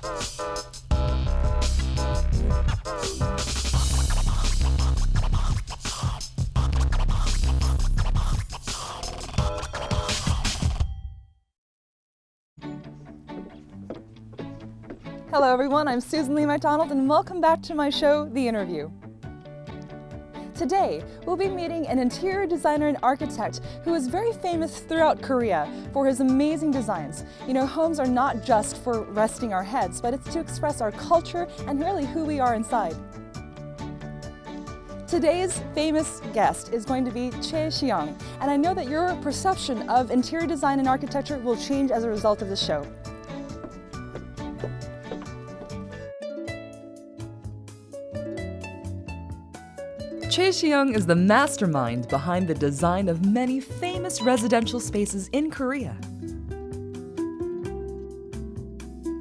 Hello everyone, I'm Susan Lee MacDonald and welcome back to my show, The Interview. Today, we'll be meeting an interior designer and architect who is very famous throughout Korea for his amazing designs. You know, homes are not just for resting our heads, but it's to express our culture and really who we are inside. Today's famous guest is going to be Choi Si-young, and I know that your perception of interior design and architecture will change as a result of the show. Choi Si-young is the mastermind behind the design of many famous residential spaces in Korea.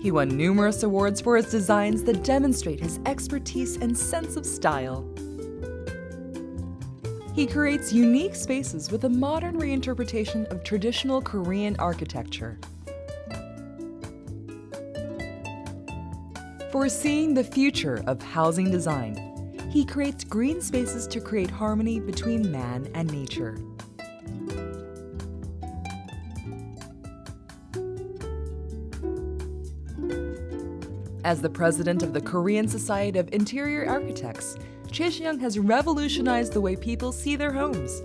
He won numerous awards for his designs that demonstrate his expertise and sense of style. He creates unique spaces with a modern reinterpretation of traditional Korean architecture. Foreseeing the future of housing design, he creates green spaces to create harmony between man and nature. As the president of the Korean Society of Interior Architects, Choi Si-young has revolutionized the way people see their homes.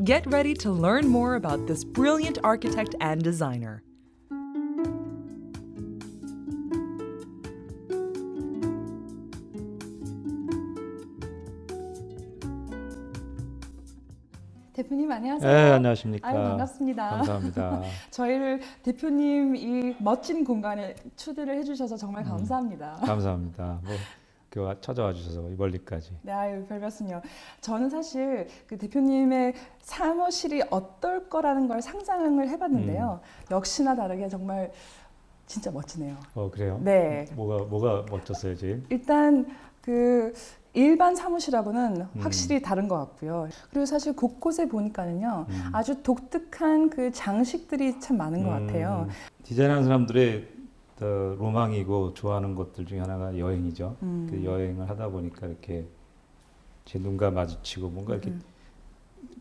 Get ready to learn more about this brilliant architect and designer. 대표님 안녕하세요. 네, 안녕하십니까. 아유, 반갑습니다. 감사합니다. 저희를 대표님 이 멋진 공간에 초대를 해주셔서 정말 감사합니다. 감사합니다. 찾아와 주셔서 멀리까지. 네, 아유, 별 말씀요. 저는 사실 그 대표님의 사무실이 어떨 거라는 걸 상상을 해봤는데요. 역시나 다르게 정말 진짜 멋지네요. 그래요? 네. 뭐가 멋졌어요, 제일? 일단 그 일반 사무실하고는 확실히 다른 것 같고요. 그리고 사실 곳곳에 보니까는요, 아주 독특한 그 장식들이 참 많은 것 같아요. 디자인하는 사람들의 로망이고 좋아하는 것들 중에 하나가 여행이죠. 그 여행을 하다 보니까 이렇게 제 눈과 마주치고 뭔가 이렇게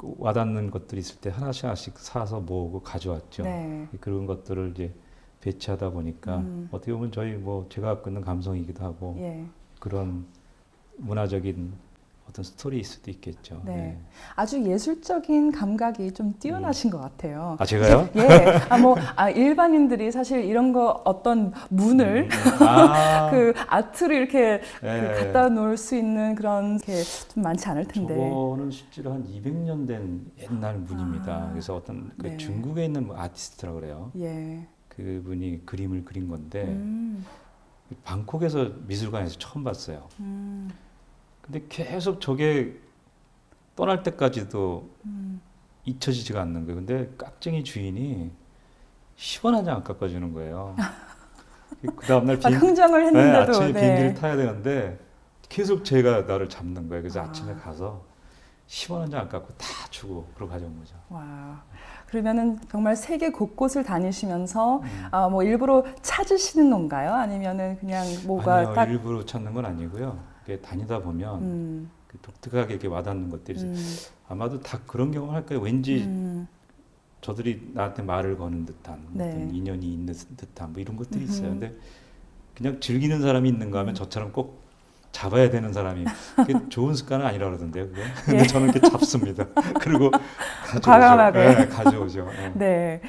와닿는 것들이 있을 때 하나씩 사서 모으고 가져왔죠. 네. 그런 것들을 이제 배치하다 보니까 어떻게 보면 저희 제가 갖고 있는 감성이기도 하고 예. 그런 문화적인 어떤 스토리일 수도 있겠죠. 네. 네. 아주 예술적인 감각이 좀 뛰어나신 것 같아요. 아, 제가요? 예. 일반인들이 사실 이런 거 어떤 문을 그 아트로 이렇게 네. 그 갖다 놓을 수 있는 그런 게 좀 많지 않을 텐데. 저거는 실제로 한 200년 된 옛날 문입니다. 그래서 어떤 그 네. 중국에 있는 아티스트라고 그래요. 예. 그분이 그림을 그린 건데 방콕에서 미술관에서 처음 봤어요. 근데 계속 저게 떠날 때까지도 잊혀지지가 않는 거예요. 근데 깍쟁이 주인이 10원 한 장 안 깎아주는 거예요. 그 다음날 흥정을 했는데도 아침에 비행기를 타야 되는데 계속 제가 나를 잡는 거예요. 그래서 아침에 가서 10원 한 장 안 깎고 다 주고 그러고 가져온 거죠. 와. 그러면은 정말 세계 곳곳을 다니시면서 일부러 찾으시는 건가요? 아니면은 그냥 뭐가 아니요, 딱 일부러 찾는 건 아니고요. 다니다 보면 그 독특하게 이렇게 와닿는 것들이 아마도 다 그런 경험을 할 거예요. 왠지 저들이 나한테 말을 거는 듯한 네. 어떤 인연이 있는 듯한 이런 것들이 있어요. 근데 그냥 즐기는 사람이 있는가 하면 저처럼 꼭 잡아야 되는 사람이 그게 좋은 습관은 아니라고 그러던데요. 그게. 근데 예. 저는 이렇게 잡습니다. 그리고 과감하게. 네, 가져오죠. 네.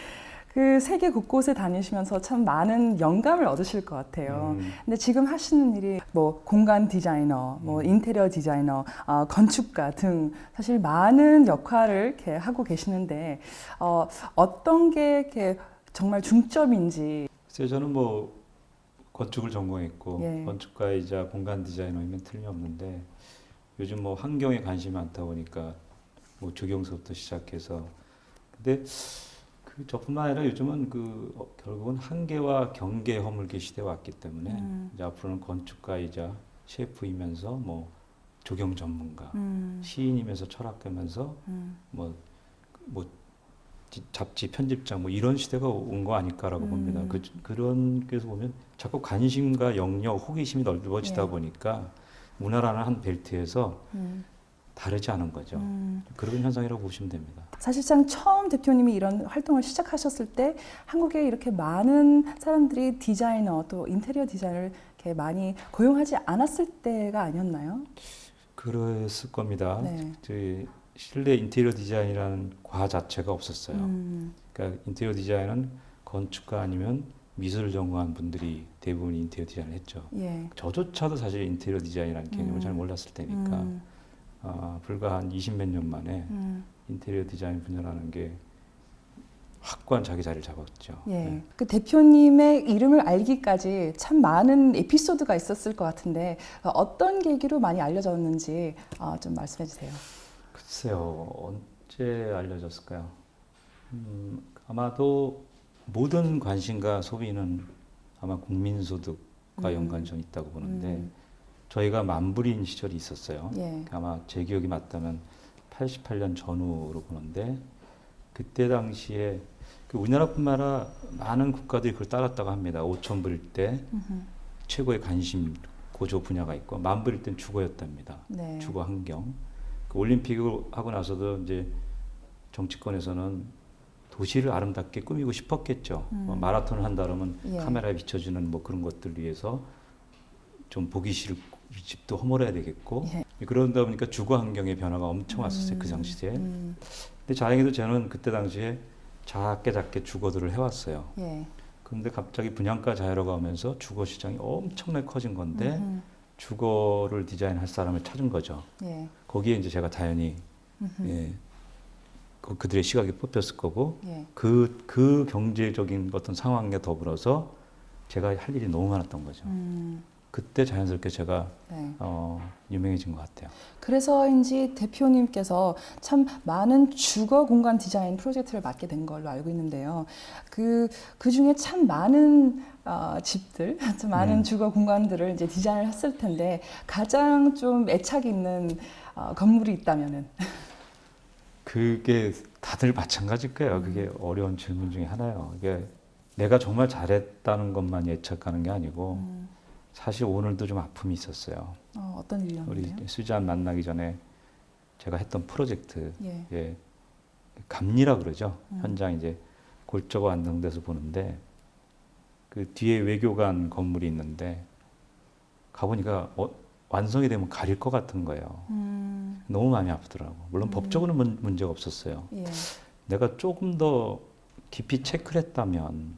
그 세계 곳곳에 다니시면서 참 많은 영감을 얻으실 것 같아요. 근데 지금 하시는 일이 공간 디자이너, 인테리어 디자이너, 건축가 등 사실 많은 역할을 이렇게 하고 계시는데 어떤 게 이렇게 정말 중점인지. 그래서 저는 건축을 전공했고 예. 건축가이자 공간 디자이너이면 틀림없는데 요즘 환경에 관심이 많다 보니까 조경서부터 시작해서 근데 저뿐만 아니라 요즘은 결국은 한계와 경계 허물기 시대에 왔기 때문에 이제 앞으로는 건축가이자 셰프이면서 조경 전문가, 시인이면서 철학가면서 잡지 편집장 뭐 이런 시대가 온 거 아닐까라고 봅니다. 그런 게서 보면 자꾸 관심과 영역, 호기심이 넓어지다 예. 보니까 문화라는 한 벨트에서 다르지 않은 거죠. 그런 현상이라고 보시면 됩니다. 사실상 처음 대표님이 이런 활동을 시작하셨을 때 한국에 이렇게 많은 사람들이 디자이너 또 인테리어 디자이너를 이렇게 많이 고용하지 않았을 때가 아니었나요? 그랬을 겁니다. 네. 저희 실내 인테리어 디자인이라는 과 자체가 없었어요. 그러니까 인테리어 디자인은 건축가 아니면 미술을 전공한 분들이 대부분 인테리어 디자인을 했죠. 예. 저조차도 사실 인테리어 디자인이라는 개념을 잘 몰랐을 때니까 불과 한 20몇 년 만에 인테리어 디자인 분야라는 게 확고한 자기 자리를 잡았죠. 예. 네. 그 대표님의 이름을 알기까지 참 많은 에피소드가 있었을 것 같은데 어떤 계기로 많이 알려졌는지 좀 말씀해 주세요. 글쎄요, 언제 알려졌을까요? 아마도 모든 관심과 소비는 아마 국민소득과 연관이 좀 있다고 보는데 저희가 만불인 시절이 있었어요. 예. 아마 제 기억이 맞다면 88년 전후로 보는데 그때 당시에 그 우리나라뿐만 아니라 많은 국가들이 그걸 따랐다고 합니다. 5천 불일 때 최고의 관심 고조 분야가 있고 만 불일 땐 주거였답니다. 네. 주거 환경. 그 올림픽을 하고 나서도 이제 정치권에서는 도시를 아름답게 꾸미고 싶었겠죠. 뭐 마라톤을 한다 그러면 예. 카메라에 비춰주는 뭐 그런 것들 위해서 좀 보기 싫고 집도 허물어야 되겠고 그러다 보니까 주거 환경의 변화가 엄청 왔었어요. 그 당시에. 근데 다행히도 저는 그때 당시에 작게 주거들을 해왔어요. 예. 그런데 갑자기 분양가 자유화가 오면서 주거 시장이 엄청나게 커진 건데 주거를 디자인할 사람을 찾은 거죠. 예. 거기에 이제 제가 자연히 예, 그들의 시각이 뽑혔을 거고 예. 그 경제적인 어떤 상황에 더불어서 제가 할 일이 너무 많았던 거죠. 그때 자연스럽게 제가 네. 유명해진 것 같아요. 그래서인지 대표님께서 참 많은 주거 공간 디자인 프로젝트를 맡게 된 걸로 알고 있는데요. 그 중에 참 많은 집들, 참 많은 주거 공간들을 이제 디자인을 했을 텐데 가장 좀 애착 있는 건물이 있다면은 그게 다들 마찬가지일 거예요. 그게 어려운 질문 중에 하나예요. 이게 내가 정말 잘했다는 것만 예측하는 게 아니고 사실 오늘도 좀 아픔이 있었어요. 어떤 우리 일이었나요? 수잔 만나기 전에 제가 했던 프로젝트, 예. 예, 감리라 그러죠. 현장 이제 골조가 완성돼서 보는데 그 뒤에 외교관 건물이 있는데 가보니까 완성이 되면 가릴 것 같은 거예요. 너무 마음이 아프더라고. 물론 법적으로는 문제가 없었어요. 예. 내가 조금 더 깊이 체크를 했다면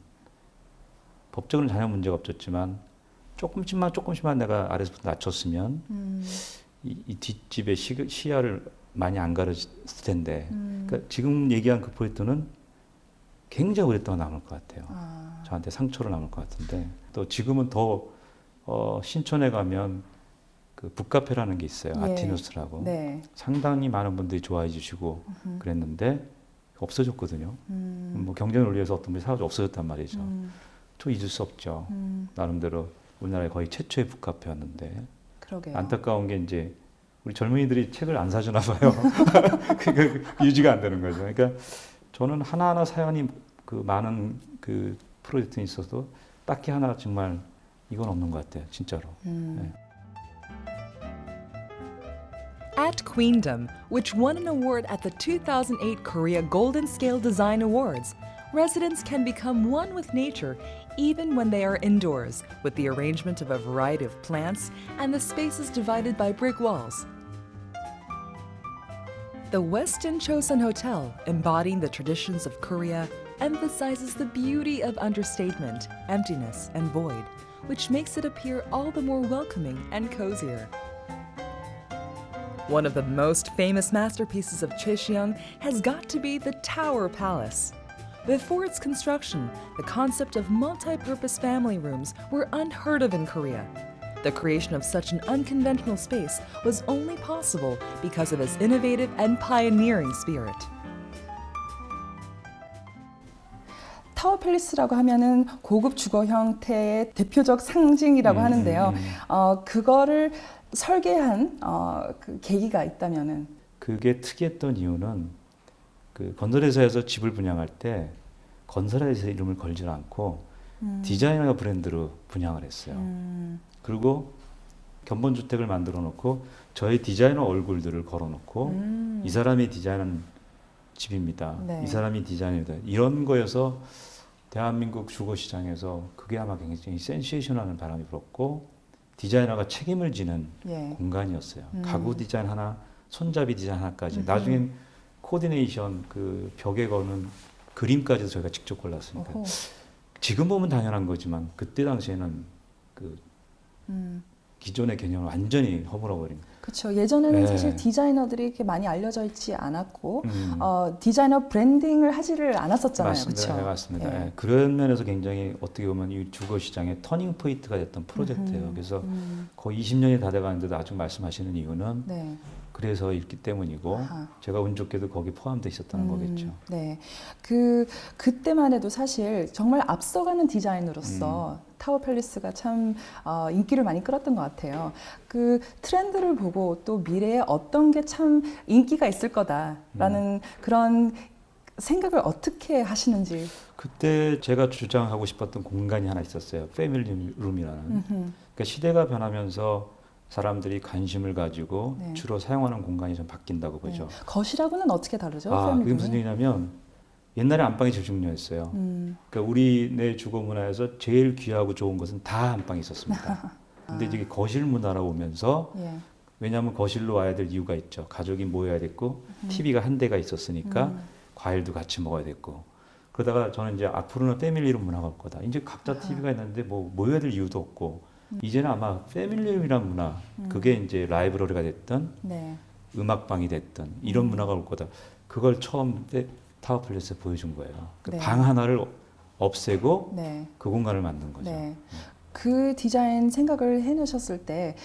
법적으로는 전혀 문제가 없었지만 조금씩만 내가 아래서부터 낮췄으면 이 뒷집의 시야를 많이 안 가렸을 텐데 그러니까 지금 얘기한 그 프로젝트는 굉장히 오랫동안 남을 것 같아요. 저한테 상처로 남을 것 같은데 또 지금은 더 신촌에 가면 그 북카페라는 게 있어요. 예. 아티누스라고. 네. 상당히 많은 분들이 좋아해 주시고 그랬는데 없어졌거든요. 뭐 경제 논리에서 어떤 분이 사가지고 없어졌단 말이죠. 저 잊을 수 없죠. 나름대로 우리나라의 거의 최초의 북카페였는데 그러게요. 안타까운 게 이제 우리 젊은이들이 책을 안 사주나 봐요. 그러니까 유지가 안 되는 거죠. 그러니까 저는 하나하나 사연이 그 많은 그 프로젝트에 있어도 딱히 하나 정말 이건 없는 것 같아요. 진짜로. 네. At Queendom, which won an award at the 2008 Korea Golden Scale Design Awards, residents can become one with nature even when they are indoors, with the arrangement of a variety of plants and the spaces divided by brick walls. The Westin Chosun Hotel, embodying the traditions of Korea, emphasizes the beauty of understatement, emptiness, and void, which makes it appear all the more welcoming and cozier. One of the most famous masterpieces of Cheocheong has got to be the Tower Palace. Before its construction, the concept of multi-purpose family rooms were unheard of in Korea. The creation of such an unconventional space was only possible because of its innovative and pioneering spirit. 타워 팰리스라고 하면은 고급 주거 형태의 대표적 상징이라고 하는데요. 그거를 설계한 그 계기가 있다면은 그게 특이했던 이유는 그 건설회사에서 집을 분양할 때 건설회사 이름을 걸지 않고 디자이너 브랜드로 분양을 했어요. 그리고 견본주택을 만들어 놓고 저희 디자이너 얼굴들을 걸어 놓고 이 사람이 디자인한 집입니다. 네. 이 사람이 디자이너다. 이런 거여서 대한민국 주거 시장에서 그게 아마 굉장히 센세이션하는 바람이 불었고 디자이너가 책임을 지는 예. 공간이었어요. 가구 디자인 하나, 손잡이 디자인 하나까지. 나중엔 코디네이션 그 벽에 거는 그림까지도 저희가 직접 골랐으니까. 어허. 지금 보면 당연한 거지만 그때 당시에는 그 기존의 개념을 완전히 허물어버린. 그렇죠. 예전에는 네. 사실 디자이너들이 이렇게 많이 알려져 있지 않았고 디자이너 브랜딩을 하지를 않았었잖아요. 맞습니다. 그렇죠. 네, 맞습니다. 예. 예. 그런 면에서 굉장히 어떻게 보면 이 주거 시장의 터닝 포인트가 됐던 프로젝트예요. 그래서 거의 20년이 다 돼가는데도 아직 말씀하시는 이유는 네. 그래서 있기 때문이고 아하. 제가 운 좋게도 거기 포함돼 있었다는 거겠죠. 네. 그때만 해도 사실 정말 앞서가는 디자인으로서 타워 팰리스가 참 인기를 많이 끌었던 것 같아요. 그 트렌드를 보고 또 미래에 어떤 게 참 인기가 있을 거다라는 그런 생각을 어떻게 하시는지. 그때 제가 주장하고 싶었던 공간이 하나 있었어요. 패밀리 룸이라는. 그러니까 시대가 변하면서 사람들이 관심을 가지고 네. 주로 사용하는 공간이 좀 바뀐다고 네. 보죠. 거실하고는 어떻게 다르죠? 아, 그게 패밀리 무슨 룸이? 얘기냐면 옛날에 안방이 제일 중요했어요. 그러니까 우리네 주거 문화에서 제일 귀하고 좋은 것은 다 안방에 있었습니다. 근데 이제 거실 문화로 오면서 예. 왜냐하면 거실로 와야 될 이유가 있죠. 가족이 모여야 됐고 TV가 한 대가 있었으니까 과일도 같이 먹어야 됐고 그러다가 저는 이제 앞으로는 패밀리로 문화가 올 거다. 이제 각자 TV가 있는데 뭐 모여야 될 이유도 없고 이제는 아마 패밀리란 문화 그게 이제 라이브러리가 됐든 네. 음악방이 됐든 이런 문화가 올 거다. 그걸 처음 타워 팰리스에 보여준 거예요. 그 네. 방 하나를 없애고 네. 그 공간을 만든 거죠. 네. 그 디자인 생각을 해놓으셨을 때,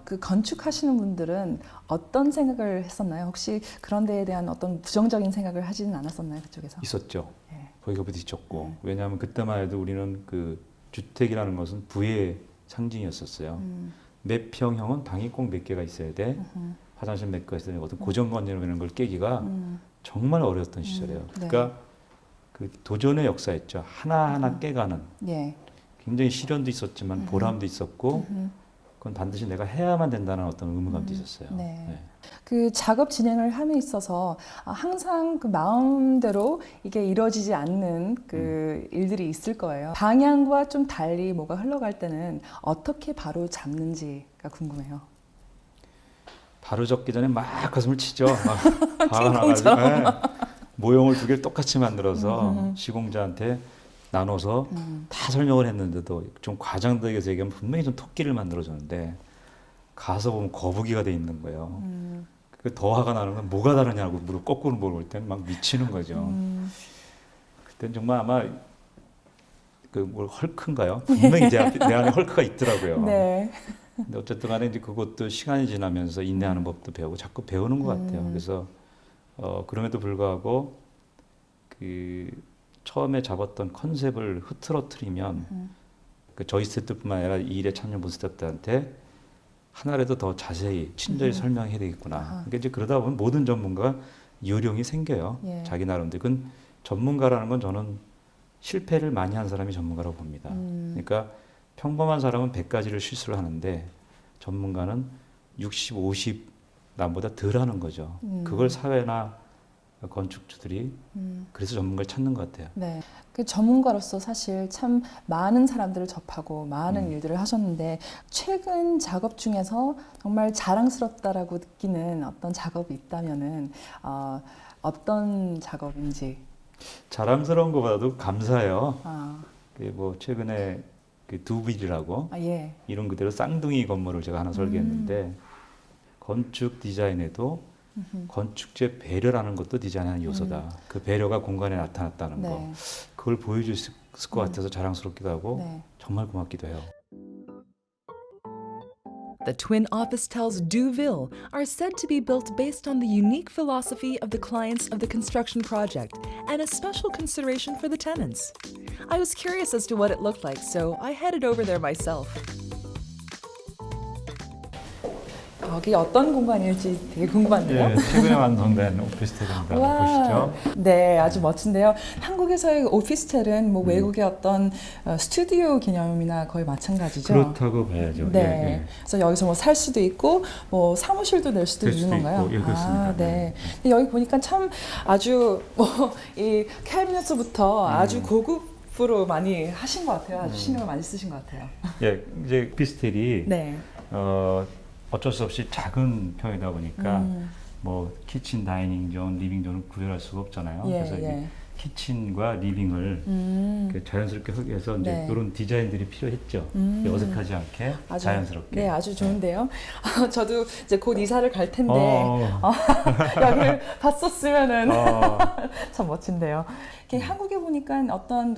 그 건축하시는 분들은 어떤 생각을 했었나요? 혹시 그런 데에 대한 어떤 부정적인 생각을 하지는 않았었나요? 그쪽에서? 있었죠. 네. 거기가 부딪혔고 왜냐하면 그때만 해도 우리는 그 주택이라는 것은 부의 상징이었었어요. 몇 평형은 방이 꼭 몇 개가 있어야 돼. 화장실 몇 개가 있어야 돼. 어떤 고정관념이라는 걸 깨기가 정말 어려웠던 시절이에요. 네. 그러니까 그 도전의 역사였죠. 하나하나 깨가는. 예. 굉장히 시련도 있었지만 보람도 있었고 그건 반드시 내가 해야만 된다는 어떤 의무감도 있었어요. 네. 네. 그 작업 진행을 함에 있어서 항상 그 마음대로 이게 이루어지지 않는 그 일들이 있을 거예요. 방향과 좀 달리 뭐가 흘러갈 때는 어떻게 바로 잡는지가 궁금해요. 바로 적기 전에 막 가슴을 치죠. 막 화가 나가지고 네. 모형을 두 개를 똑같이 만들어서 시공자한테 나눠서 다 설명을 했는데도 좀 과장되게 얘기하면 분명히 좀 토끼를 만들어줬는데 가서 보면 거북이가 돼 있는 거예요. 그 더 화가 나는 건 뭐가 다르냐고 무릎 거꾸로 물어볼 때는 막 미치는 거죠. 그때는 정말 아마 그 뭘 헐크인가요? 분명히 내 안에 헐크가 있더라고요. 네. 근데 어쨌든 간에 이제 그것도 시간이 지나면서 인내하는 법도 배우고 자꾸 배우는 것 같아요. 그래서 그럼에도 불구하고 그 처음에 잡았던 컨셉을 흐트러뜨리면 그 저희 스태프뿐만 아니라 이 일에 참여 본 스태프들한테 하나라도 더 자세히 친절히 설명해야 되겠구나. 그러니까 이제 그러다 보면 모든 전문가가 요령이 생겨요. 예. 자기 나름대로. 그건 전문가라는 건 저는 실패를 많이 한 사람이 전문가라고 봅니다. 그러니까 평범한 사람은 100가지를 실수를 하는데 전문가는 60, 50 남보다 덜 하는 거죠. 그걸 사회나 건축주들이 그래서 전문가를 찾는 것 같아요. 네. 그 전문가로서 사실 참 많은 사람들을 접하고 많은 일들을 하셨는데 최근 작업 중에서 정말 자랑스럽다라고 느끼는 어떤 작업이 있다면은 어떤 작업인지. 자랑스러운 것보다도 감사해요. 아, 뭐 최근에 그 두빌이라고 예. 이름 그대로 쌍둥이 건물을 제가 하나 설계했는데 건축 디자인에도 건축재 배려라는 것도 디자인의 요소다. 그 배려가 공간에 나타났다는 거. 네. 그걸 보여줄 수 있을 것 같아서 자랑스럽기도 하고 네. 정말 고맙기도 해요. The twin office tells Duville are said to be built based on the unique philosophy of the clients of the construction project and a special consideration for the tenants. I was curious as to what it looked like, so I headed over there myself. 여기 어떤 공간일지 되게 궁금한데요. 예, 최근에 완성된 오피스텔입니다. 보시죠. 네, 아주 멋진데요. 한국에서의 오피스텔은 뭐 외국의 어떤 스튜디오 개념이나 거의 마찬가지죠. 그렇다고 봐야죠. 네. 예, 예. 그래서 여기서 뭐 살 수도 있고 뭐 사무실도 낼 수도 될 있는 수도 건가요? 있고, 예, 그렇습니다. 아, 네. 근데 여기 보니까 참 아주 뭐 이 캐비넷부터 아주 고급으로 많이 하신 것 같아요. 아주 신경을 많이 쓰신 것 같아요. 예, 이제 오피스텔이 네. 어쩔 수 없이 작은 편이다 보니까 뭐 키친, 다이닝 존, 리빙 존을 구별할 수가 없잖아요. 예, 그래서 이게 예. 키친과 리빙을 이렇게 자연스럽게 하기 위해서 이제 네. 이런 디자인들이 필요했죠. 어색하지 않게 아주, 자연스럽게. 네, 아주 좋은데요. 저도 이제 곧 이사를 갈 텐데 어, 여기를 봤었으면은 어, 참 멋진데요. 이렇게 한국에 보니까 어떤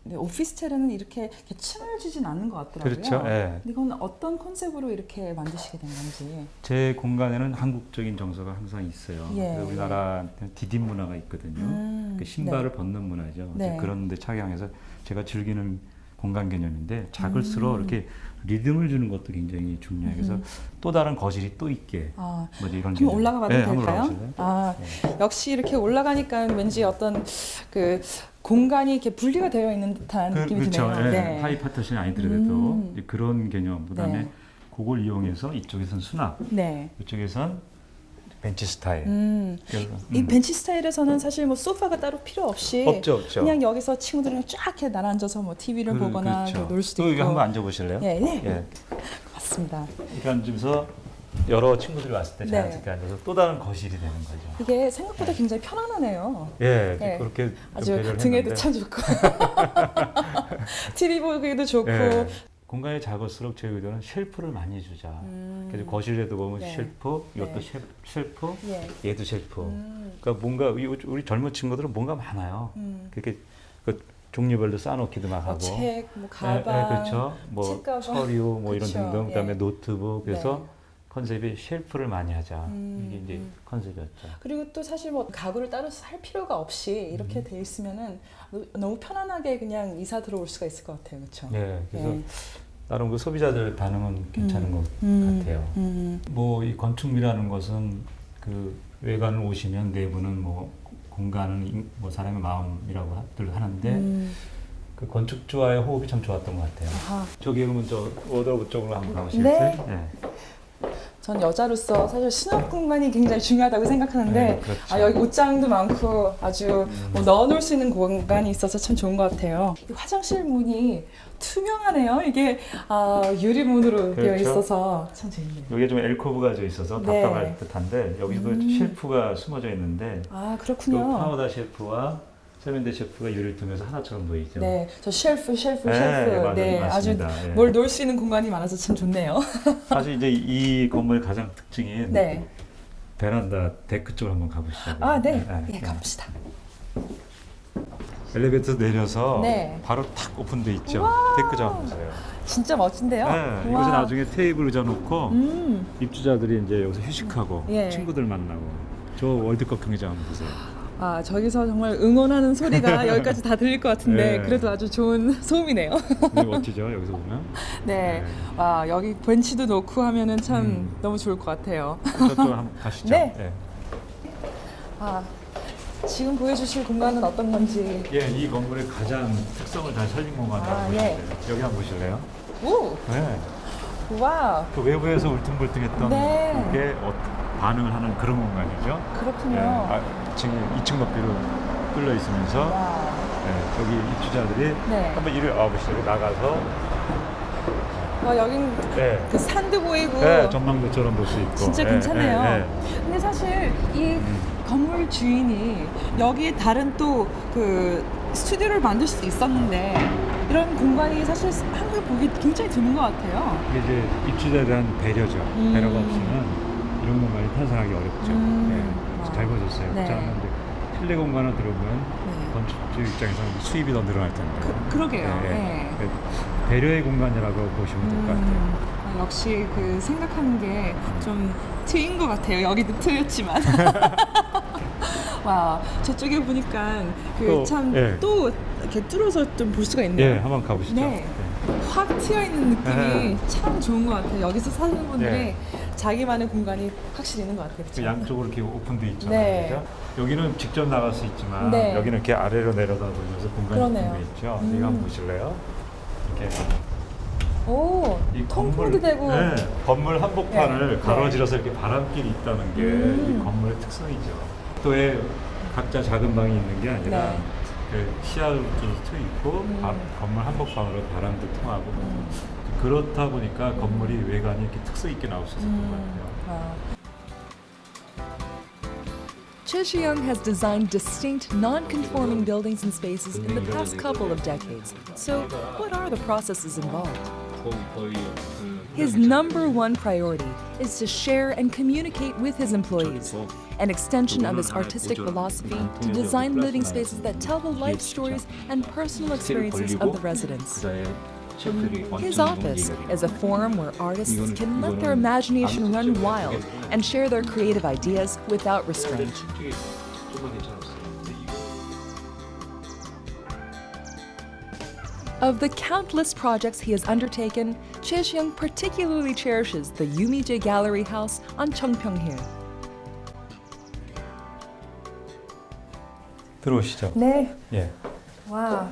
네, 오피스텔에는 이렇게 층을 지진 않는 것 같더라고요. 그렇죠. 예. 근데 이건 어떤 컨셉으로 이렇게 만드시게 된 건지. 제 공간에는 한국적인 정서가 항상 있어요. 예, 그래서 우리나라 디딤 문화가 있거든요. 그 신발을 벗는 문화죠. 네. 이제 그런데 착용해서 제가 즐기는 공간 개념인데 작을수록 이렇게 리듬을 주는 것도 굉장히 중요해요. 그래서 또 다른 거실이 또 있게 아, 뭐지 이런 그럼 개념. 올라가 봐도 네, 한번 될까요? 올라가실래요? 아, 역시 이렇게 올라가니까 왠지 어떤 그 공간이 이렇게 분리가 되어 있는 듯한 느낌이 그렇죠. 드네요. 예, 네. 하이 파티션이 아니더라도 이제 그런 개념. 그다음에 네. 그걸 이용해서 이쪽에선 수납, 네. 이쪽에선 벤치 스타일. 그래서, 이 벤치 스타일에서는 사실 뭐 소파가 따로 필요 없이 없죠. 그냥 여기서 친구들이랑 쫙 이렇게 나란앉아서 뭐 TV를 보거나 그렇죠. 놀 수도 또 있고. 여기 한번 앉아보실래요? 예, 네. 예. 맞습니다. 이렇게 앉으면서 여러 친구들이 왔을 때 네. 자연스럽게 앉아서 또 다른 거실이 되는 거죠. 이게 생각보다 굉장히 편안하네요. 예, 네. 그렇게 좀 아주 배려를 등에도 했는데. 참 좋고 TV 보기도 좋고. 예. 공간이 작을수록 제 의도는 쉘프를 많이 주자. 그래서 거실에도 보면 네. 쉘프, 이것도 네. 쉘프, 예. 얘도 쉘프. 그러니까 뭔가 우리 젊은 친구들은 뭔가 많아요. 그렇게 그 종류별로 쌓아놓기도 막 하고. 책, 뭐 예, 가방, 그렇죠. 뭐 책가방. 서류, 뭐 이런 그쵸. 등등. 그다음에 예. 노트북. 그래서 네. 컨셉이 쉘프를 많이 하자. 이게 이제 컨셉이었죠. 그리고 또 사실 뭐 가구를 따로 살 필요가 없이 이렇게 돼 있으면은 너무 편안하게 그냥 이사 들어올 수가 있을 것 같아요, 그렇죠? 네, 그래서 예. 나름 그 소비자들 반응은 괜찮은 것 같아요. 뭐 이 건축미라는 것은 그 외관을 오시면 내부는 뭐 공간은 뭐 사람의 마음이라고들 하는데 그 건축주와의 호흡이 참 좋았던 것 같아요. 아하. 저기 그러면 저 워더로브 쪽으로 한번 가보시겠어요? 네. 전 여자로서 사실 수납 공간이 굉장히 중요하다고 생각하는데 네, 그렇죠. 아, 여기 옷장도 많고 아주 뭐 넣어놓을 수 있는 공간이 있어서 참 좋은 것 같아요. 이 화장실 문이 투명하네요. 이게 유리문으로 되어 그렇죠. 있어서 참 재밌네요. 여기에 좀 엘코브가 져 있어서 네. 답답할 듯한데 여기도 쉘프가 숨어져 있는데 아, 또 그렇군요. 파우더 쉘프와 세면대 쉘프가 유리를 통해서 하나처럼 보이죠. 네, 저 쉘프. 맞아요. 네, 아주 맞습니다. 예. 뭘 놓을 수 있는 공간이 많아서 참 좋네요. 사실 이제 이 건물의 가장 특징인 네. 베란다 데크 쪽으로 한번 가보시죠. 아, 네. 예, 가봅시다. 엘리베이터 내려서 네. 바로 탁 오픈돼 있죠. 데크 좀 한번 보세요. 진짜 멋진데요? 네, 우와. 이것은 나중에 테이블 의자놓고 입주자들이 이제 여기서 휴식하고 예. 친구들 만나고 저 월드컵 경기장 한번 보세요. 아, 저기서 정말 응원하는 소리가 여기까지 다 들릴 것 같은데 네. 그래도 아주 좋은 소음이네요. 되게 멋지죠 여기서 보면. 네. 네. 와, 여기 벤치도 놓고 하면은 참 너무 좋을 것 같아요. 저쪽 한번 가시죠. 네. 아, 지금 보여주실 공간은 어떤 건지. 예, 이 건물의 가장 특성을 다 살린 공간이라고 아, 보시면 예. 돼요. 여기 한번 보실래요? 오! 네. 와우! 그 외부에서 울퉁불퉁했던 네. 게 반응을 하는 그런 공간이죠. 그렇군요. 네. 지금 2층 높이로 뚫려 있으면서 와. 네, 여기 입주자들이 네. 한번 이리 와보시죠. 나가서 와, 여긴 네. 그 산도 보이고 네, 전망대처럼 볼 수 있고 진짜 네, 괜찮네요. 네, 네. 근데 사실 이 건물 주인이 여기에 다른 또 그 스튜디오를 만들 수도 있었는데 이런 공간이 사실 한국에 보기 굉장히 드문 것 같아요. 이게 이제 입주자에 대한 배려죠. 배려가 없으면 이런 공간이 탄생하기 어렵죠. 네, 잘 보셨어요. 네. 자, 근데 실내 공간을 들어보면 네. 건축주 입장에서는 수입이 더 늘어날 텐데. 그러게요. 네, 네. 네. 배려의 공간이라고 보시면 될 것 같아요. 역시 그 생각하는 게 좀 트인 것 같아요. 여기도 트였지만. 와, 저쪽에 보니까 그 또, 참 예. 또 이렇게 뚫어서 좀 볼 수가 있네요. 예, 한번 가보시죠. 네. 확 트여 있는 느낌이 네. 참 좋은 것 같아요. 여기서 사는 분들이 네. 자기만의 공간이 확실히 있는 것 같아요. 그 그쵸? 양쪽으로 이렇게 오픈돼 있잖아요. 네. 그죠? 여기는 직접 나갈 수 있지만 네. 여기는 이렇게 아래로 내려다보면서 공간이 그러네요. 오픈돼 있죠. 이거 한번 보실래요? 이렇게 오, 이 통풍도 되고. 네, 건물 한복판을 네. 가로질러서 이렇게 바람길이 있다는 게 이 건물의 특성이죠. 또에 각자 작은 방이 있는 게 아니라 네. 그 시야도 트여 있고 건물 한복판으로 바람도 통하고 그렇다 보니까 건물이 외관이 이렇게 특색 있게 나올 수 있었던 것 같아요. 아, Cheoyeong has designed distinct, non-conforming buildings and spaces in the past couple of decades. So, what are the processes involved? His number one priority is to share and communicate with his employees, an extension of his artistic philosophy to design living spaces that tell the life stories and personal experiences of the residents. His office is a forum where artists can let their imagination run wild and share their creative ideas without restraint. Of the countless projects he has undertaken, Cheoyeong particularly cherishes the Yumije Gallery House on Cheongpyeong-hil. 들어오시죠. 네. 예. 와,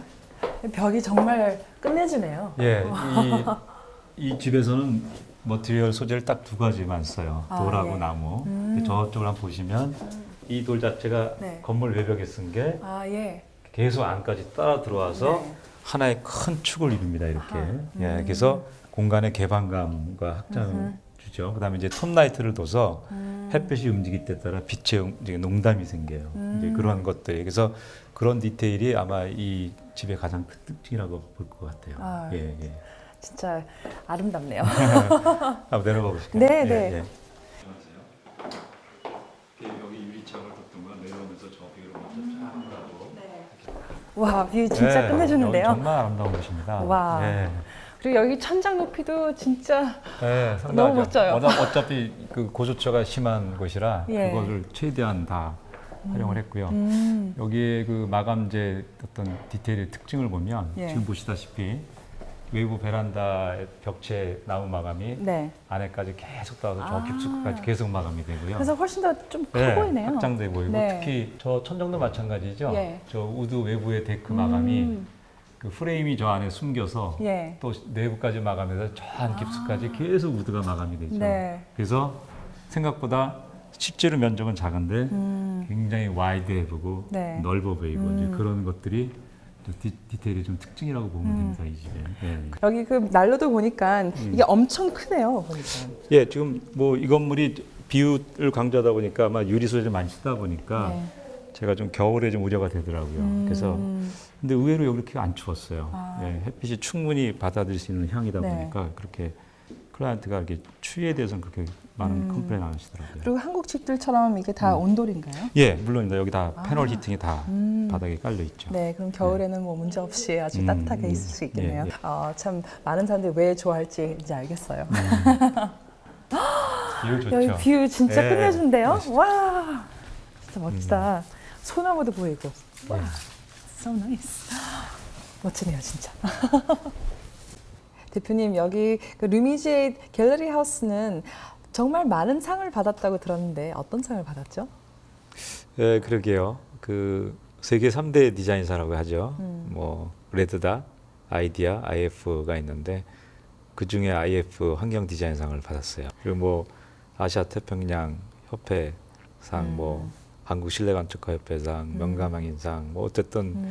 벽이 정말 끝내주네요. 예. 이 집에서는 머티리얼 소재를 딱 두 가지만 써요. 아, 돌하고 예. 나무. 저쪽을 한번 보시면 이 돌 자체가 네. 건물 외벽에 쓴 게 아, 예. 계속 안까지 따라 들어와서 네. 하나의 큰 축을 이룹니다. 이렇게. 아하. 예, 그래서 공간의 개방감과 확장을 주죠. 그다음에 이제 톱라이트를 둬서 햇빛이 움직일 때 따라 빛의 농담이 생겨요. 이제 그런 것들. 그래서 그런 디테일이 아마 이 집의 가장 특징이라고 볼 것 같아요. 아. 예, 예. 진짜 아름답네요. 한번 내려가 보실까요? 네, 네. 여기 유리창을 뒀던 건 내려오면서 저 위로 먼저 쫙 하고. 와, 뷰 진짜 네, 끝내주는데요. 여기 정말 아름다운 곳입니다. 와. 예. 그리고 여기 천장 높이도 진짜 네, 상당하죠. 너무 멋져요. 어차피 그 고조처가 심한 곳이라 예. 그것을 최대한 다 활용을 했고요. 여기에 그 마감재 어떤 디테일의 특징을 보면 예. 지금 보시다시피 외부 베란다 벽체 나무 마감이 네. 안에까지 계속 닿아서 저 아. 깊숙까지 계속 마감이 되고요. 그래서 훨씬 더 좀 커 네, 보이네요. 확장돼 보이고 네. 특히 저 천정도 마찬가지죠. 예. 저 우드 외부의 데크 마감이 그 프레임이 저 안에 숨겨서 예. 또 내부까지 마감해서 저 안 깊숙까지 계속 우드가 마감이 되죠. 네. 그래서 생각보다 실제로 면적은 작은데 굉장히 와이드해 보고 네. 넓어 보이고 이제 그런 것들이 좀 디테일이 좀 특징이라고 보면 됩니다, 이 집에. 예. 여기 그 난로도 보니까 이게 엄청 크네요. 보니까. 예, 지금 뭐 이 건물이 비율을 강조하다 보니까 아마 유리 소재를 많이 쓰다 보니까 네. 제가 좀 겨울에 좀 우려가 되더라고요. 그래서 근데 의외로 여기 이렇게 안 추웠어요. 예, 햇빛이 충분히 받아들일 수 있는 향이다 네. 보니까 그렇게 클라이언트가 이렇게 추위에 대해서는 그렇게 많은 컴플레인 안 하시더라고요. 그리고 한국 집들처럼 이게 다 온돌인가요? 예, 물론입니다. 여기 다 패널 히팅이 다 바닥에 깔려 있죠. 네, 그럼 겨울에는 뭐 문제 없이 아주 따뜻하게 있을 수 있겠네요. 예, 예. 참 많은 사람들이 왜 좋아할지 이제 알겠어요. 뷰 좋죠. 여기 뷰 진짜 예, 끝내준대요. 멋있죠. 와, 진짜 멋지다. 소나무도 보이고. 와, 예. so nice. 멋지네요, 진짜. 대표님, 여기 그 루미지에 갤러리 하우스는 정말 많은 상을 받았다고 들었는데 어떤 상을 받았죠? 예, 그러게요. 그 세계 3대 디자인사라고 하죠. 뭐 레드다, 아이디아, IF가 있는데 그 중에 IF 환경 디자인상을 받았어요. 그리고 뭐 아시아 태평양 협회상, 뭐 한국 실내건축가 협회상, 명가망인상, 뭐 어쨌든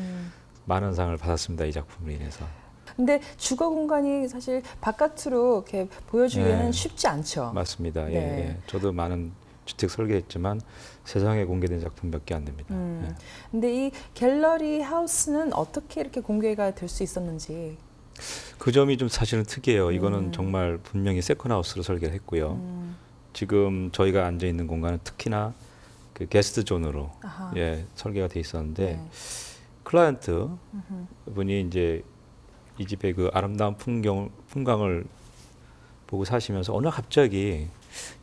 많은 상을 받았습니다. 이 작품으로 인해서. 근데 주거 공간이 사실 바깥으로 이렇게 보여주기에는 네. 쉽지 않죠. 맞습니다. 네. 예, 예. 저도 많은 주택 설계했지만 세상에 공개된 작품 몇 개 안 됩니다. 예. 근데 이 갤러리 하우스는 어떻게 이렇게 공개가 될 수 있었는지. 그 점이 좀 사실은 특이해요. 이거는 정말 분명히 세컨하우스로 설계를 했고요. 지금 저희가 앉아 있는 공간은 특히나 그 게스트 존으로 아하. 예, 설계가 돼 있었는데 네. 클라이언트 분이 이제 이 집의 그 아름다운 풍광을 보고 사시면서 어느 갑자기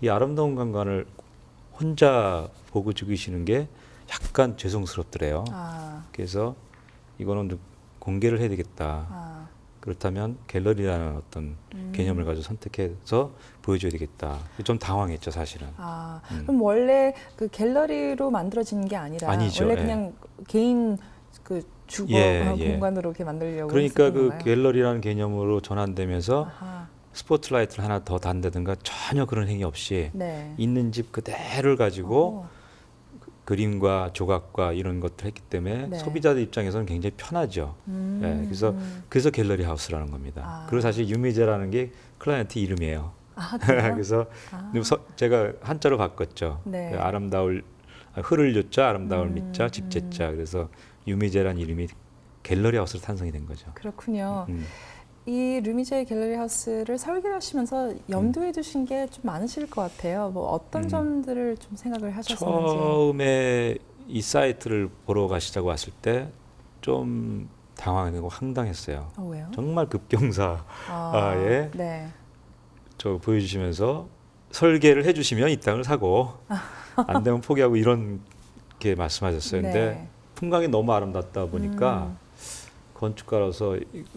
이 아름다운 공간을 혼자 보고 즐기시는 게 약간 죄송스럽더래요. 아, 그래서 이거는 좀 공개를 해야 되겠다. 아, 그렇다면 갤러리라는 어떤 개념을 가지고 선택해서 보여줘야 되겠다. 좀 당황했죠, 사실은. 아, 그럼 원래 그 갤러리로 만들어진 게 아니라 아니죠, 원래 예. 그냥 개인 그 주거 예, 예. 공간으로 이렇게 만들려고 그러니까 했었던 그 건가요? 갤러리라는 개념으로 전환되면서 아하, 스포트라이트를 하나 더 단다든가 전혀 그런 행위 없이 네. 있는 집 그대로를 가지고 어, 그림과 조각과 이런 것들을 했기 때문에 네. 소비자들 입장에서는 굉장히 편하죠. 예, 그래서 갤러리 하우스라는 겁니다. 아. 그리고 사실 유미제라는 게 클라이언트 이름이에요. 아, 그래요? 그래서 아. 제가 한자로 바꿨죠. 네. 그 아름다울 흐를 유자, 아름다울 음, 미자, 집제자. 그래서 유미제라는 이름이 갤러리 하우스로 탄생이 된 거죠. 그렇군요. 음. 이 루미제 갤러리 하우스를 설계를 하시면서 염두에 두신 게 좀 많으실 것 같아요. 뭐 어떤 점들을 좀 생각을 하셨었는지. 처음에 이 사이트를 보러 가시자고 왔을 때 좀 당황하고 황당했어요. 왜요? 정말 급경사에 네. 저 보여주시면서 설계를 해주시면 이 땅을 사고 안 되면 포기하고 이런 게 말씀하셨어요. 근데 네. 풍광이 너무 아름답다 보니까 건축가로서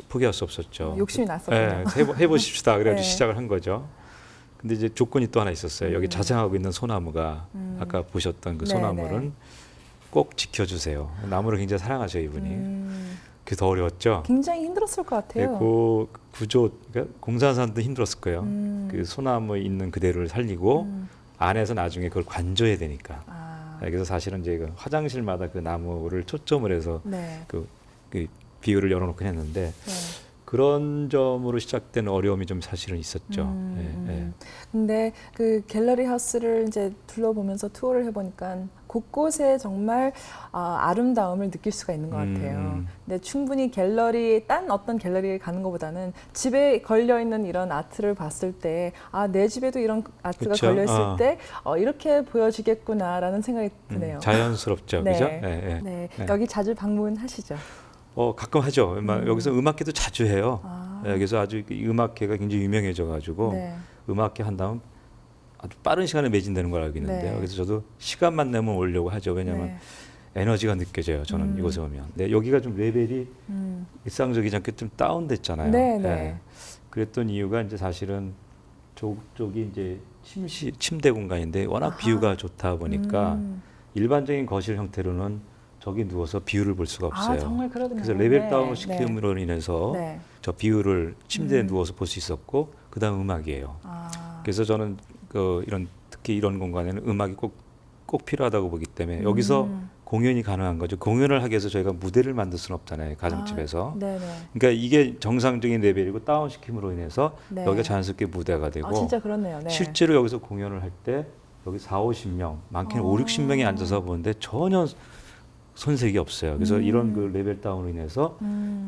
포기할 수 없었죠. 욕심이 났었군요. 네, 해보십시다. 그래가지고 네. 시작을 한 거죠. 근데 이제 조건이 또 하나 있었어요. 여기 자생하고 있는 소나무가 아까 보셨던 그 네, 소나무는 네. 꼭 지켜주세요. 나무를 굉장히 사랑하셔요, 이분이. 그게 더 어려웠죠. 굉장히 힘들었을 것 네, 같아요. 그 구조, 그러니까 공사하는 사람도 힘들었을 거예요. 음. 그 소나무에 있는 그대로를 살리고 안에서 나중에 그걸 관조해야 되니까. 아, 네, 그래서 사실은 이제 그 화장실마다 그 나무를 초점을 해서 네. 그 비율을 열어놓긴 했는데 네. 그런 점으로 시작된 어려움이 좀 사실은 있었죠. 예, 예. 근데 그 갤러리 하우스를 이제 둘러보면서 투어를 해보니까 곳곳에 정말 아름다움을 느낄 수가 있는 것 같아요. 근데 충분히 딴 어떤 갤러리에 가는 것보다는 집에 걸려 있는 이런 아트를 봤을 때, 내 집에도 이런 아트가 그쵸? 걸려 있을 때 이렇게 보여지겠구나라는 생각이 드네요. 자연스럽죠, 네. 그죠? 예, 예. 네. 네. 여기 자주 방문하시죠? 가끔 하죠. 여기서 음악회도 자주 해요. 아. 예, 그래서 아주 이 음악회가 굉장히 유명해져가지고 네. 음악회 한다면 아주 빠른 시간에 매진되는 걸 알고 있는데요. 네. 그래서 저도 시간만 내면 오려고 하죠. 왜냐하면 네. 에너지가 느껴져요. 저는 이곳에 오면. 근데 여기가 좀 레벨이 일상적이지 않게 좀 다운됐잖아요. 네, 예. 네. 그랬던 이유가 이제 사실은 쪽이 이제 침대 공간인데 워낙 비유가 좋다 보니까 일반적인 거실 형태로는 저기 누워서 비율을 볼 수가 없어요. 정말 그러네요. 그래서 레벨 네, 다운을 네. 시킴으로 인해서 네. 저 비율을 침대에 누워서 볼 수 있었고 그다음 음악이에요. 그래서 저는 이런 특히 이런 공간에는 음악이 꼭 필요하다고 보기 때문에 여기서 공연이 가능한 거죠. 공연을 하기 위해서 저희가 무대를 만들 수는 없잖아요. 가정집에서. 네네. 그러니까 이게 정상적인 레벨이고 다운 시킴으로 인해서 네. 여기가 자연스럽게 무대가 되고 진짜 그렇네요. 네. 실제로 여기서 공연을 할 때 여기 40-50명, 많게는 5-60명이 앉아서 보는데 전혀 손색이 없어요. 그래서 이런 그 레벨 다운으로 인해서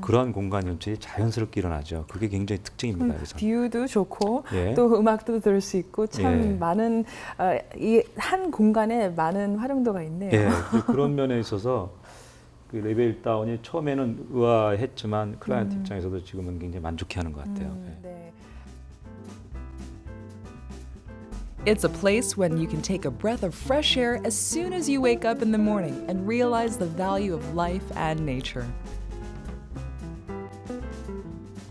그러한 공간 연출이 자연스럽게 일어나죠. 그게 굉장히 특징입니다. 그래서. 뷰도 좋고 예. 또 음악도 들을 수 있고 참 예. 많은 이 한 공간에 많은 활용도가 있네요. 예, 그런 면에 있어서 그 레벨 다운이 처음에는 의아했지만 클라이언트 입장에서도 지금은 굉장히 만족해하는 것 같아요. 예. 네. It's a place when you can take a breath of fresh air as soon as you wake up in the morning and realize the value of life and nature.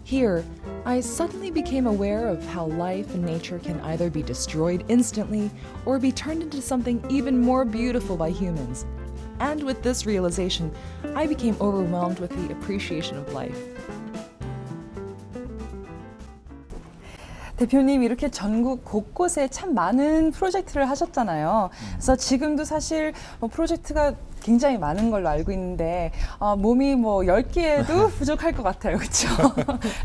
Here, I suddenly became aware of how life and nature can either be destroyed instantly or be turned into something even more beautiful by humans. And with this realization, I became overwhelmed with the appreciation of life. 대표님 이렇게 전국 곳곳에 참 많은 프로젝트를 하셨잖아요. 그래서 지금도 사실 프로젝트가 굉장히 많은 걸로 알고 있는데 몸이 10개에도 부족할 것 같아요. 그렇죠?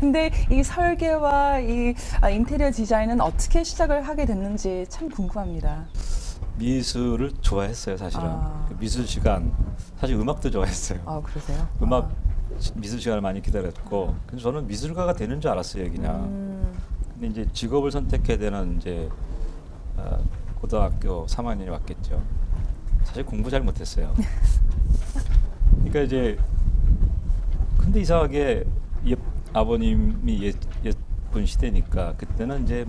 근데 이 설계와 이 인테리어 디자인은 어떻게 시작을 하게 됐는지 참 궁금합니다. 미술을 좋아했어요, 사실은. 미술 시간, 사실 음악도 좋아했어요. 그러세요? 미술 시간을 많이 기다렸고, 그래서 저는 미술가가 되는 줄 알았어요, 그냥. 근데 이제 직업을 선택해야 되는 이제 고등학교 3학년이 왔겠죠. 사실 공부 잘 못했어요. 그러니까 이제 근데 이상하게 아버님이 예쁜 시대니까 그때는 이제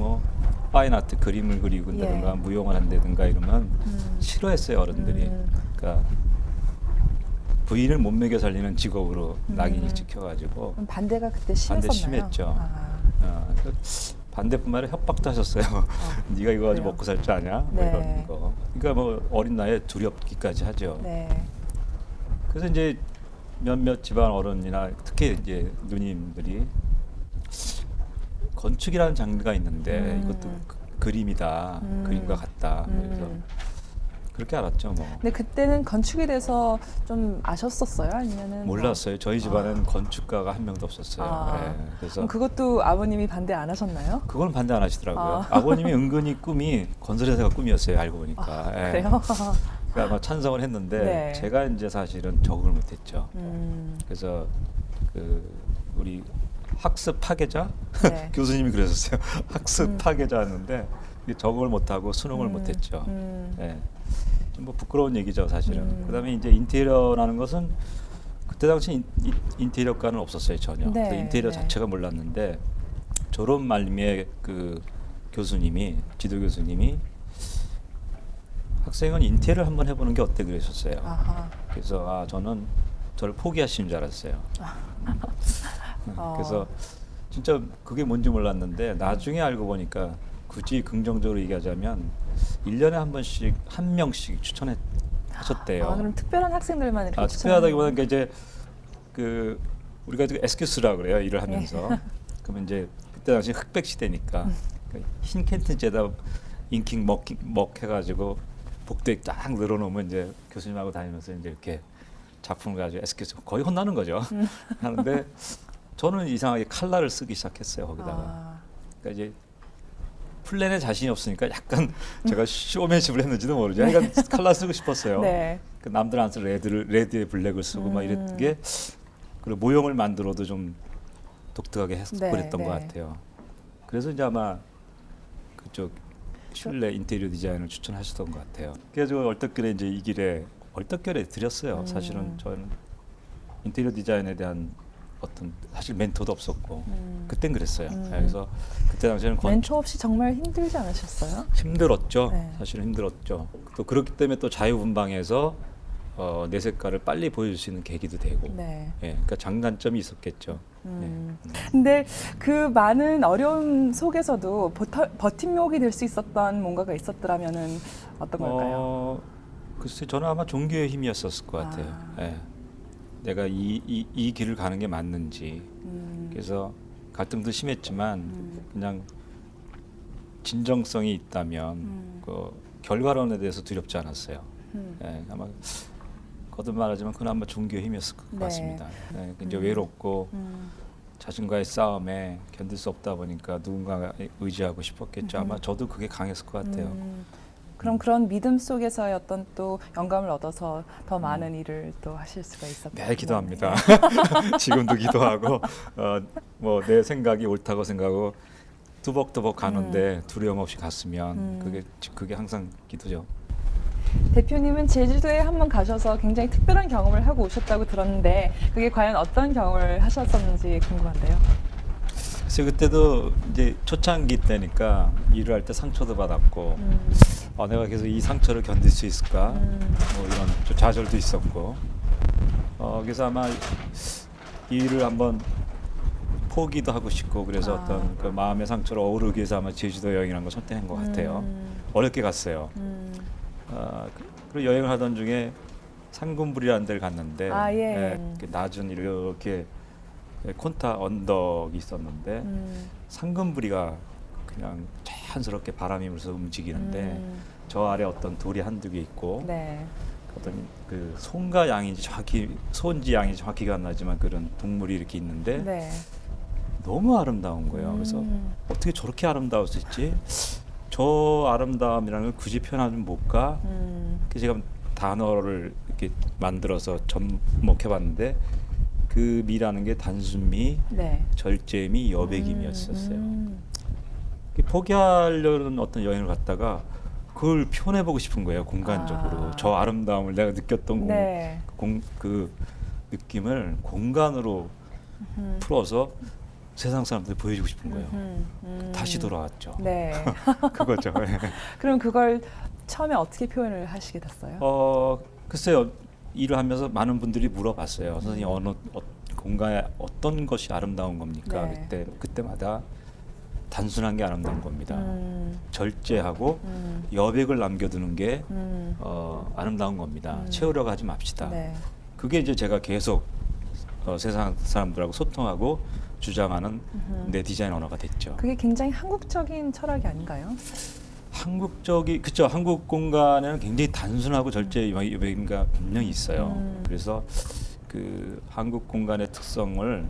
파인아트 그림을 그리고 한다든가 무용을 한다든가 이러면 싫어했어요, 어른들이. 그러니까 부인을 못 먹여 살리는 직업으로 낙인이 찍혀가지고 그럼 반대가 그때 반대 심했었나요? 심했죠. 아, 반대뿐만 아니라 협박도 하셨어요. 네가 이거 가지고 그래요? 먹고 살 줄 아냐? 뭐 네. 이런 거. 그러니까 뭐 어린 나이에 두렵기까지 하죠. 네. 그래서 이제 몇몇 집안 어른이나 특히 이제 누님들이 건축이라는 장르가 있는데 이것도 그림이다, 그림과 같다. 그래서 그렇게 알았죠, 뭐. 근데 그때는 건축에 대해서 좀 아셨었어요? 아니면은 몰랐어요. 저희 집안은 건축가가 한 명도 없었어요. 아. 네, 그래서 그럼 그것도 아버님이 반대 안 하셨나요? 그건 반대 안 하시더라고요. 아버님이 은근히 꿈이 건설회사가 꿈이었어요. 알고 보니까. 예. 그래요? 그러니까 아마 찬성을 했는데 네. 제가 이제 사실은 적응을 못했죠. 그래서 그 우리 학습 파괴자 네. 교수님이 그러셨어요. 학습 파괴자였는데 이게 적응을 못하고 수능을 못했죠. 예. 좀 뭐 부끄러운 얘기죠, 사실은. 그다음에 이제 인테리어라는 것은 그때 당시 인테리어과는 없었어요, 전혀. 네, 그래서 인테리어 네. 자체가 몰랐는데 졸업 말미에 그 교수님이 지도 교수님이 학생은 인테리어를 한번 해보는 게 어때 그러셨어요. 아하. 그래서 저는 저를 포기하시는 줄 알았어요. 그래서 진짜 그게 뭔지 몰랐는데 나중에 알고 보니까 굳이 긍정적으로 얘기하자면 1년에 한 번씩 한 명씩 추천하셨대요. 그럼 특별한 학생들만 이렇게 특별하다기보다는 그러니까 이제 그 우리가 지금 에스큐스라 그래요, 일을 하면서. 그러면 이제 그때 당시 흑백 시대니까 그러니까 흰 캔튼째다 인킹 먹 해가지고 복도에 딱 늘어놓으면 이제 교수님하고 다니면서 이제 이렇게 작품을 가지고 에스큐스 거의 혼나는 거죠. 하는데 저는 이상하게 칼라를 쓰기 시작했어요, 거기다가. 그러니까 이제 플랜에 자신이 없으니까 약간 제가 쇼맨십을 했는지도 모르죠. 약간 칼라 쓰고 싶었어요. 네. 그 남들 안 쓰는 레드에 블랙을 쓰고 막 이랬던 게 그리고 모형을 만들어도 좀 독특하게 했고 네, 그랬던 네. 것 같아요. 그래서 이제 아마 그쪽 실내 인테리어 디자인을 추천하셨던 것 같아요. 그래서 얼떨결에 이제 이 길에 얼떨결에 드렸어요. 사실은 저는 인테리어 디자인에 대한 어떤 사실 멘토도 없었고 그땐 그랬어요. 그래서 그때 당시에는 멘토 없이 정말 힘들지 않으셨어요? 힘들었죠. 네. 사실은 힘들었죠. 또 그렇기 때문에 또 자유분방해서 내 색깔을 빨리 보여줄 수 있는 계기도 되고. 네. 예, 그러니까 장단점이 있었겠죠. 근데 그 많은 어려움 속에서도 버팀목이 될 수 있었던 뭔가가 있었더라면은 어떤 걸까요? 글쎄 저는 아마 종교의 힘이었었을 것 같아요. 예. 내가 이 길을 가는 게 맞는지. 그래서 갈등도 심했지만 그냥 진정성이 있다면 그 결과론에 대해서 두렵지 않았어요. 예, 아마 거듭 말하지만 그건 아마 종교의 힘이었을 것 네. 같습니다. 예, 이제 외롭고 자신과의 싸움에 견딜 수 없다 보니까 누군가 의지하고 싶었겠죠. 아마 저도 그게 강했을 것 같아요. 그럼 그런 믿음 속에서의 어떤 또 영감을 얻어서 더 많은 일을 또 하실 수가 있었군요. 네, 기도합니다. 지금도 기도하고 뭐 내 생각이 옳다고 생각하고 뚜벅뚜벅 가는데 두려움 없이 갔으면 그게 항상 기도죠. 대표님은 제주도에 한번 가셔서 굉장히 특별한 경험을 하고 오셨다고 들었는데 그게 과연 어떤 경험을 하셨었는지 궁금한데요. 그래서 그때도 이제 초창기 때니까 일을 할 때 상처도 받았고 내가 계속 이 상처를 견딜 수 있을까 뭐 이런 좀 좌절도 있었고 그래서 아마 이 일을 한번 포기도 하고 싶고 그래서 어떤 그 마음의 상처를 어우르기 위해서 아마 제주도 여행이라는 걸 선택한 것 같아요. 어렵게 갔어요. 그리고 여행을 하던 중에 상군불이라는 데를 갔는데 이렇게 낮은 이렇게 콘타 언덕이 있었는데 상근부리가 그냥 자연스럽게 바람이 불어서 움직이는데 저 아래 어떤 돌이 한두 개 있고 어떤 그 소인가 양인지 정확히 소인지 양인지 정확히가 안 나지만 그런 동물이 이렇게 있는데 너무 아름다운 거예요. 그래서 어떻게 저렇게 아름다울 수 있지? 저 아름다움이라는 걸 굳이 표현하면 뭘까? 그래서 제가 단어를 이렇게 만들어서 접목해봤는데 그 미라는 게 단순미, 절제미, 여백임이었었어요. 포기하려는 어떤 여행을 갔다가 그걸 표현해보고 싶은 거예요, 공간적으로. 저 아름다움을 내가 느꼈던 그 느낌을 공간으로 풀어서 세상 사람들이 보여주고 싶은 거예요. 다시 돌아왔죠. 그거죠. 그럼 그걸 처음에 어떻게 표현을 하시게 됐어요? 글쎄요. 일을 하면서 많은 분들이 물어봤어요. 선생님 공간에 어떤 것이 아름다운 겁니까? 네. 그때마다 단순한 게 아름다운 겁니다. 절제하고 여백을 남겨두는 게 아름다운 겁니다. 채우려고 하지 맙시다. 네. 그게 이제 제가 계속 세상 사람들하고 소통하고 주장하는 내 디자인 언어가 됐죠. 그게 굉장히 한국적인 철학이 아닌가요? 그쵸. 한국 공간에는 굉장히 단순하고 절제 여백인가 분명히 있어요. 그래서 그 한국 공간의 특성을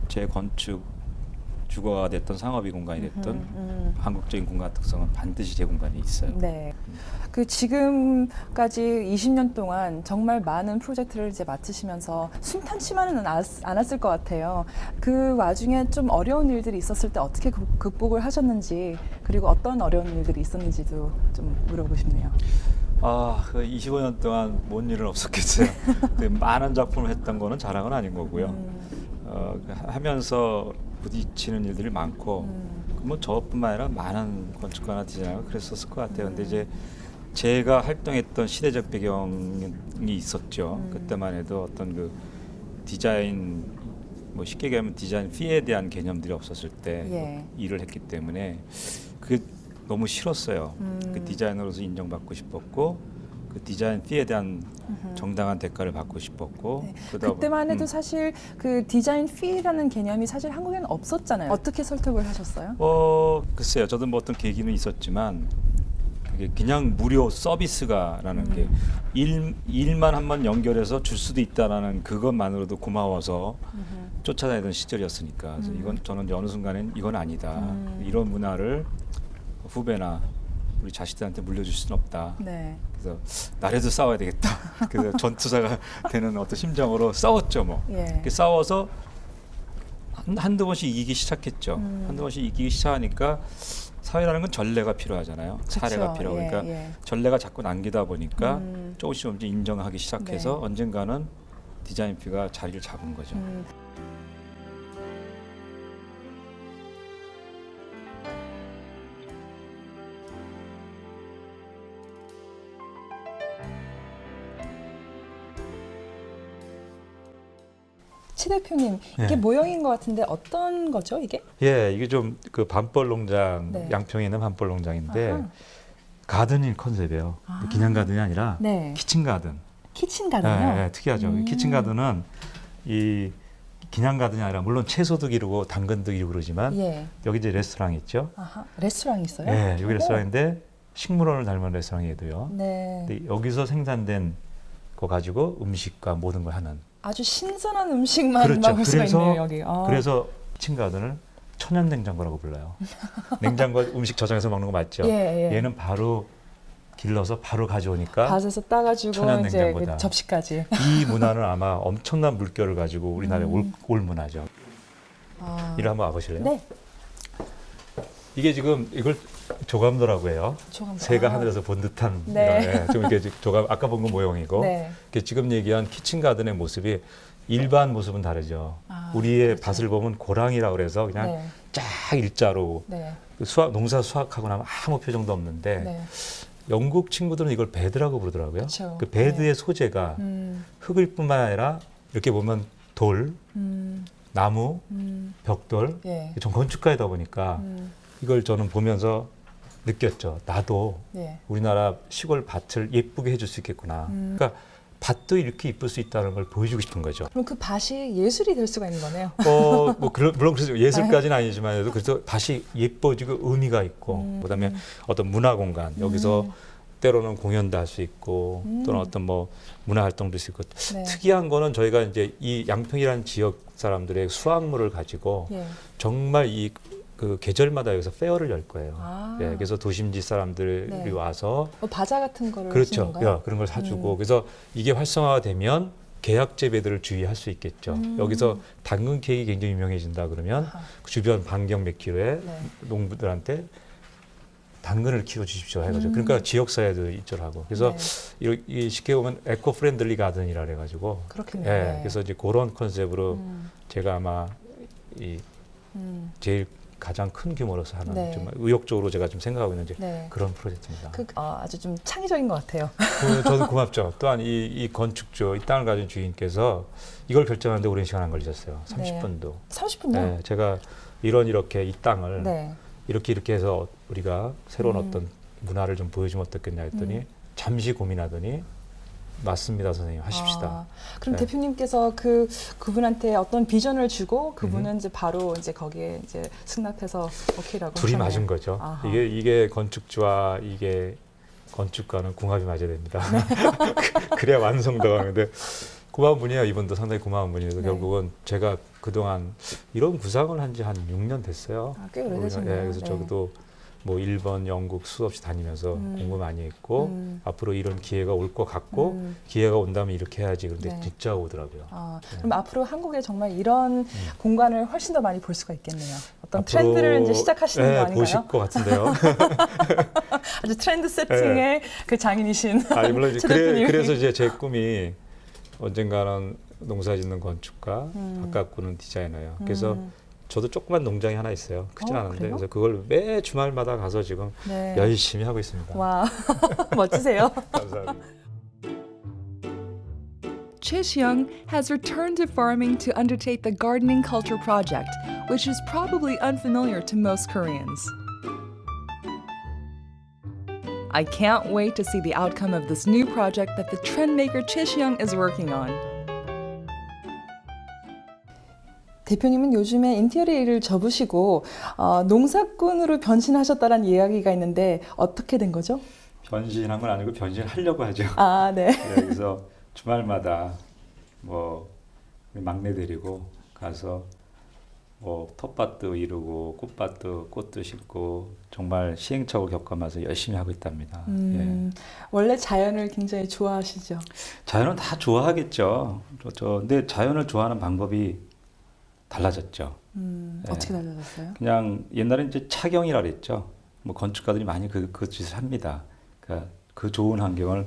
제 건축 주거가 됐던 상업이 공간이 됐던 한국적인 공간 특성은 반드시 제 공간에 있어요. 네. 그 지금까지 20년 동안 정말 많은 프로젝트를 이제 맡으시면서 순탄치만은 않았을 것 같아요. 그 와중에 좀 어려운 일들이 있었을 때 어떻게 극복을 하셨는지, 그리고 어떤 어려운 일들이 있었는지도 좀 물어보고 싶네요. 그 25년 동안 뭔 일은 없었겠어요. 많은 작품을 했던 거는 자랑은 아닌 거고요. 하면서 부딪히는 일들이 많고, 뭐 저뿐만 아니라 많은 건축가나 디자이너가 그랬었을 것 같아요. 근데 이제 제가 활동했던 시대적 배경이 있었죠. 그때만 해도 어떤 그 디자인, 뭐 쉽게 얘기하면 디자인 피에 대한 개념들이 없었을 때 예. 일을 했기 때문에 그게 너무 싫었어요. 그 디자이너로서 인정받고 싶었고, 그 디자인 피에 대한 정당한 대가를 받고 싶었고. 네. 그러다 그때만 해도 사실 그 디자인 피라는 개념이 사실 한국에는 없었잖아요. 어떻게 설득을 하셨어요? 글쎄요. 저도 뭐 어떤 계기는 있었지만 그게 그냥 무료 서비스가라는 게 일만 한번 연결해서 줄 수도 있다라는 그것만으로도 고마워서 쫓아다니던 시절이었으니까. 그래서 저는 이제 어느 순간엔 이건 아니다. 이런 문화를 후배나 우리 자식들한테 물려줄 수는 없다. 네. 그래서 나라도 싸워야 되겠다. 그래서 전투사가 되는 어떤 심정으로 싸웠죠, 뭐. 예. 이렇게 싸워서 한두 번씩 이기기 시작했죠. 한두 번씩 이기기 시작하니까 사회라는 건 전례가 필요하잖아요. 사례가 그쵸. 필요하고. 예, 그러니까 예. 전례가 자꾸 남기다 보니까 조금씩 인정하기 시작해서 네. 언젠가는 디자인 피가 자리를 잡은 거죠. 치 대표님, 이게 네. 모형인 것 같은데 어떤 거죠, 이게? 예, 이게 좀 그 밤벌 농장, 네. 양평에 있는 밤벌 농장인데 아하. 가든인 컨셉이에요. 그냥 가든이 아니라 네. 키친 가든. 키친 가든요? 예, 특이하죠. 키친 가든은 이 그냥 가든이 아니라 물론 채소도 기르고 당근도 기르고 그러지만 예. 여기 이제 레스토랑 있죠. 아하. 레스토랑 있어요? 예, 여기 오. 레스토랑인데 식물원을 닮은 레스토랑이에도요. 네. 근데 여기서 생산된 거 가지고 음식과 모든 걸 하는. 아주 신선한 음식만 그렇죠. 먹을 수가 있네요, 여기. 그래서 키친 가든을 천연 냉장고라고 불러요. 냉장고 음식 저장해서 먹는 거 맞죠? 예, 예. 얘는 바로 길러서 바로 가져오니까 밭에서 따가지고 천연 이제 냉장고다. 그 접시까지. 이 문화는 아마 엄청난 물결을 가지고 우리나라에 올 문화죠. 아. 이리 한번 와보실래요? 네. 이게 지금 이걸 조감도라고 해요. 조감도. 새가 아. 하늘에서 본 듯한 네. 이런, 좀 이렇게 조감 아까 본 건 모형이고 네. 이게 지금 얘기한 키친 가든의 모습이 일반 모습은 다르죠. 아, 우리의 그렇죠. 밭을 보면 고랑이라고 그래서 그냥 네. 쫙 일자로 네. 농사 수확하고 나면 아무 표정도 없는데 네. 영국 친구들은 이걸 베드라고 부르더라고요. 그쵸. 그 베드의 소재가 흙일 뿐만 아니라 이렇게 보면 돌, 나무, 벽돌. 예. 전 건축가이다 보니까 이걸 저는 보면서 느꼈죠. 나도 예. 우리나라 시골 밭을 예쁘게 해줄 수 있겠구나. 그러니까 밭도 이렇게 이쁠 수 있다는 걸 보여주고 싶은 거죠. 그럼 그 밭이 예술이 될 수가 있는 거네요. 물론 그래서 예술까지는 아니지만 그래서 밭이 예뻐지고 의미가 있고 그다음에 어떤 문화 공간 여기서 때로는 공연도 할 수 있고 또는 어떤 뭐 문화 활동도 할 수 있고 네. 특이한 거는 저희가 이제 이 양평이라는 지역 사람들의 수확물을 가지고 예. 정말 그 계절마다 여기서 페어를 열 거예요. 아. 예, 그래서 도심지 사람들이 네. 와서 뭐 바자 같은 거를 그렇죠. 하시는 건가요? 야, 그런 걸 사주고 그래서 이게 활성화가 되면 계약 재배들을 주의할 수 있겠죠. 여기서 당근 케이크 굉장히 유명해진다 그러면 아하. 그 주변 반경 몇 킬로에 네. 농부들한테 당근을 키워 주십시오 해가지고 그러니까 지역사회도 입절하고 그래서 이 쉽게 보면 에코 프렌들리 가든이라 그래가지고 그렇겠네요. 예, 네. 그래서 이제 그런 컨셉으로 제가 아마 이 제일 가장 큰 규모로서 하는 네. 좀 의욕적으로 제가 좀 생각하고 있는 네. 그런 프로젝트입니다. 아주 좀 창의적인 것 같아요. 저도 고맙죠. 또한 이 건축주, 이 땅을 가진 주인께서 이걸 결정하는데 오랜 시간 안 걸리셨어요. 30분도. 30분요? 네, 제가 이렇게 이 땅을 네. 이렇게 해서 우리가 새로운 어떤 문화를 좀 보여주면 어떻겠냐 했더니 잠시 고민하더니 맞습니다, 선생님. 하십시다. 그럼 네. 대표님께서 그분한테 어떤 비전을 주고 그분은 이제 바로 이제 거기에 이제 승낙해서 오케이라고 둘이 하셨네요. 맞은 거죠. 아하. 이게 건축주와 이게 건축가는 궁합이 맞아야 됩니다. 그래야 완성도가 하는데 고마운 분이에요. 이분도 상당히 고마운 분이에요. 네. 결국은 제가 그동안 이런 구상을 한 지 한 6년 됐어요. 꽤 오래되셨네요. 예, 그래서 네. 저도 뭐 일본, 영국 수없이 다니면서 공부 많이 했고 앞으로 이런 기회가 올 것 같고 기회가 온다면 이렇게 해야지. 그런데 네. 진짜 오더라고요. 그럼 앞으로 한국에 정말 이런 공간을 훨씬 더 많이 볼 수가 있겠네요. 어떤 앞으로, 트렌드를 이제 시작하시는 거 아닌가요? 보실 것 같은데요. 아주 트렌드 세팅의 그 장인이신 아니 물론 이제 최 대표님이. 그래서 이제 제 꿈이 언젠가는 농사짓는 건축가, 가깝고는 디자이너예요. 그래서 저도 조그만 농장이 하나 있어요. 크진 않은데 그래요? 그래서 그걸 매 주말마다 가서 지금 네. 열심히 하고 있습니다. 와 멋지세요. 감사합니다. Chisyung has returned to farming to undertake the gardening culture project, which is probably unfamiliar to most Koreans. I can't wait to see the outcome of this new project that the trendmaker Chisyung is working on. 대표님은 요즘에 인테리어 일을 접으시고 농사꾼으로 변신하셨다는 이야기가 있는데 어떻게 된 거죠? 변신한 건 아니고 변신하려고 하죠. 아, 네. 네, 그래서 주말마다 뭐 막내 데리고 가서 뭐 텃밭도 이루고 꽃도 심고 정말 시행착오 겪으면서 열심히 하고 있답니다. 예. 원래 자연을 굉장히 좋아하시죠? 자연은 다 좋아하겠죠. 근데 자연을 좋아하는 방법이 달라졌죠. 네. 어떻게 달라졌어요? 그냥 옛날에 이제 착영이라 그랬죠. 뭐 건축가들이 많이 그 짓을 합니다. 그러니까 그 좋은 환경을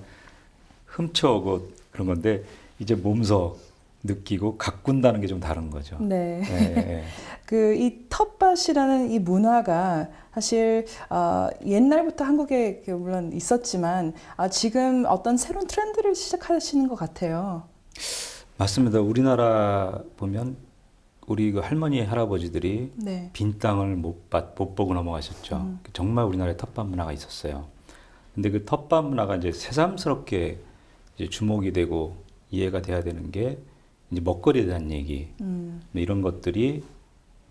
훔쳐오고 그런 건데 이제 몸소 느끼고 가꾼다는 게 좀 다른 거죠. 네. 예. 이 텃밭이라는 이 문화가 사실 옛날부터 한국에 물론 있었지만 지금 어떤 새로운 트렌드를 시작하시는 것 같아요. 맞습니다. 우리나라 보면 우리 그 할머니 할아버지들이 네. 빈 땅을 못 보고 넘어가셨죠. 정말 우리나라에 텃밭 문화가 있었어요. 근데 그 텃밭 문화가 이제 새삼스럽게 이제 주목이 되고 이해가 돼야 되는 게 이제 먹거리에 대한 얘기 이런 것들이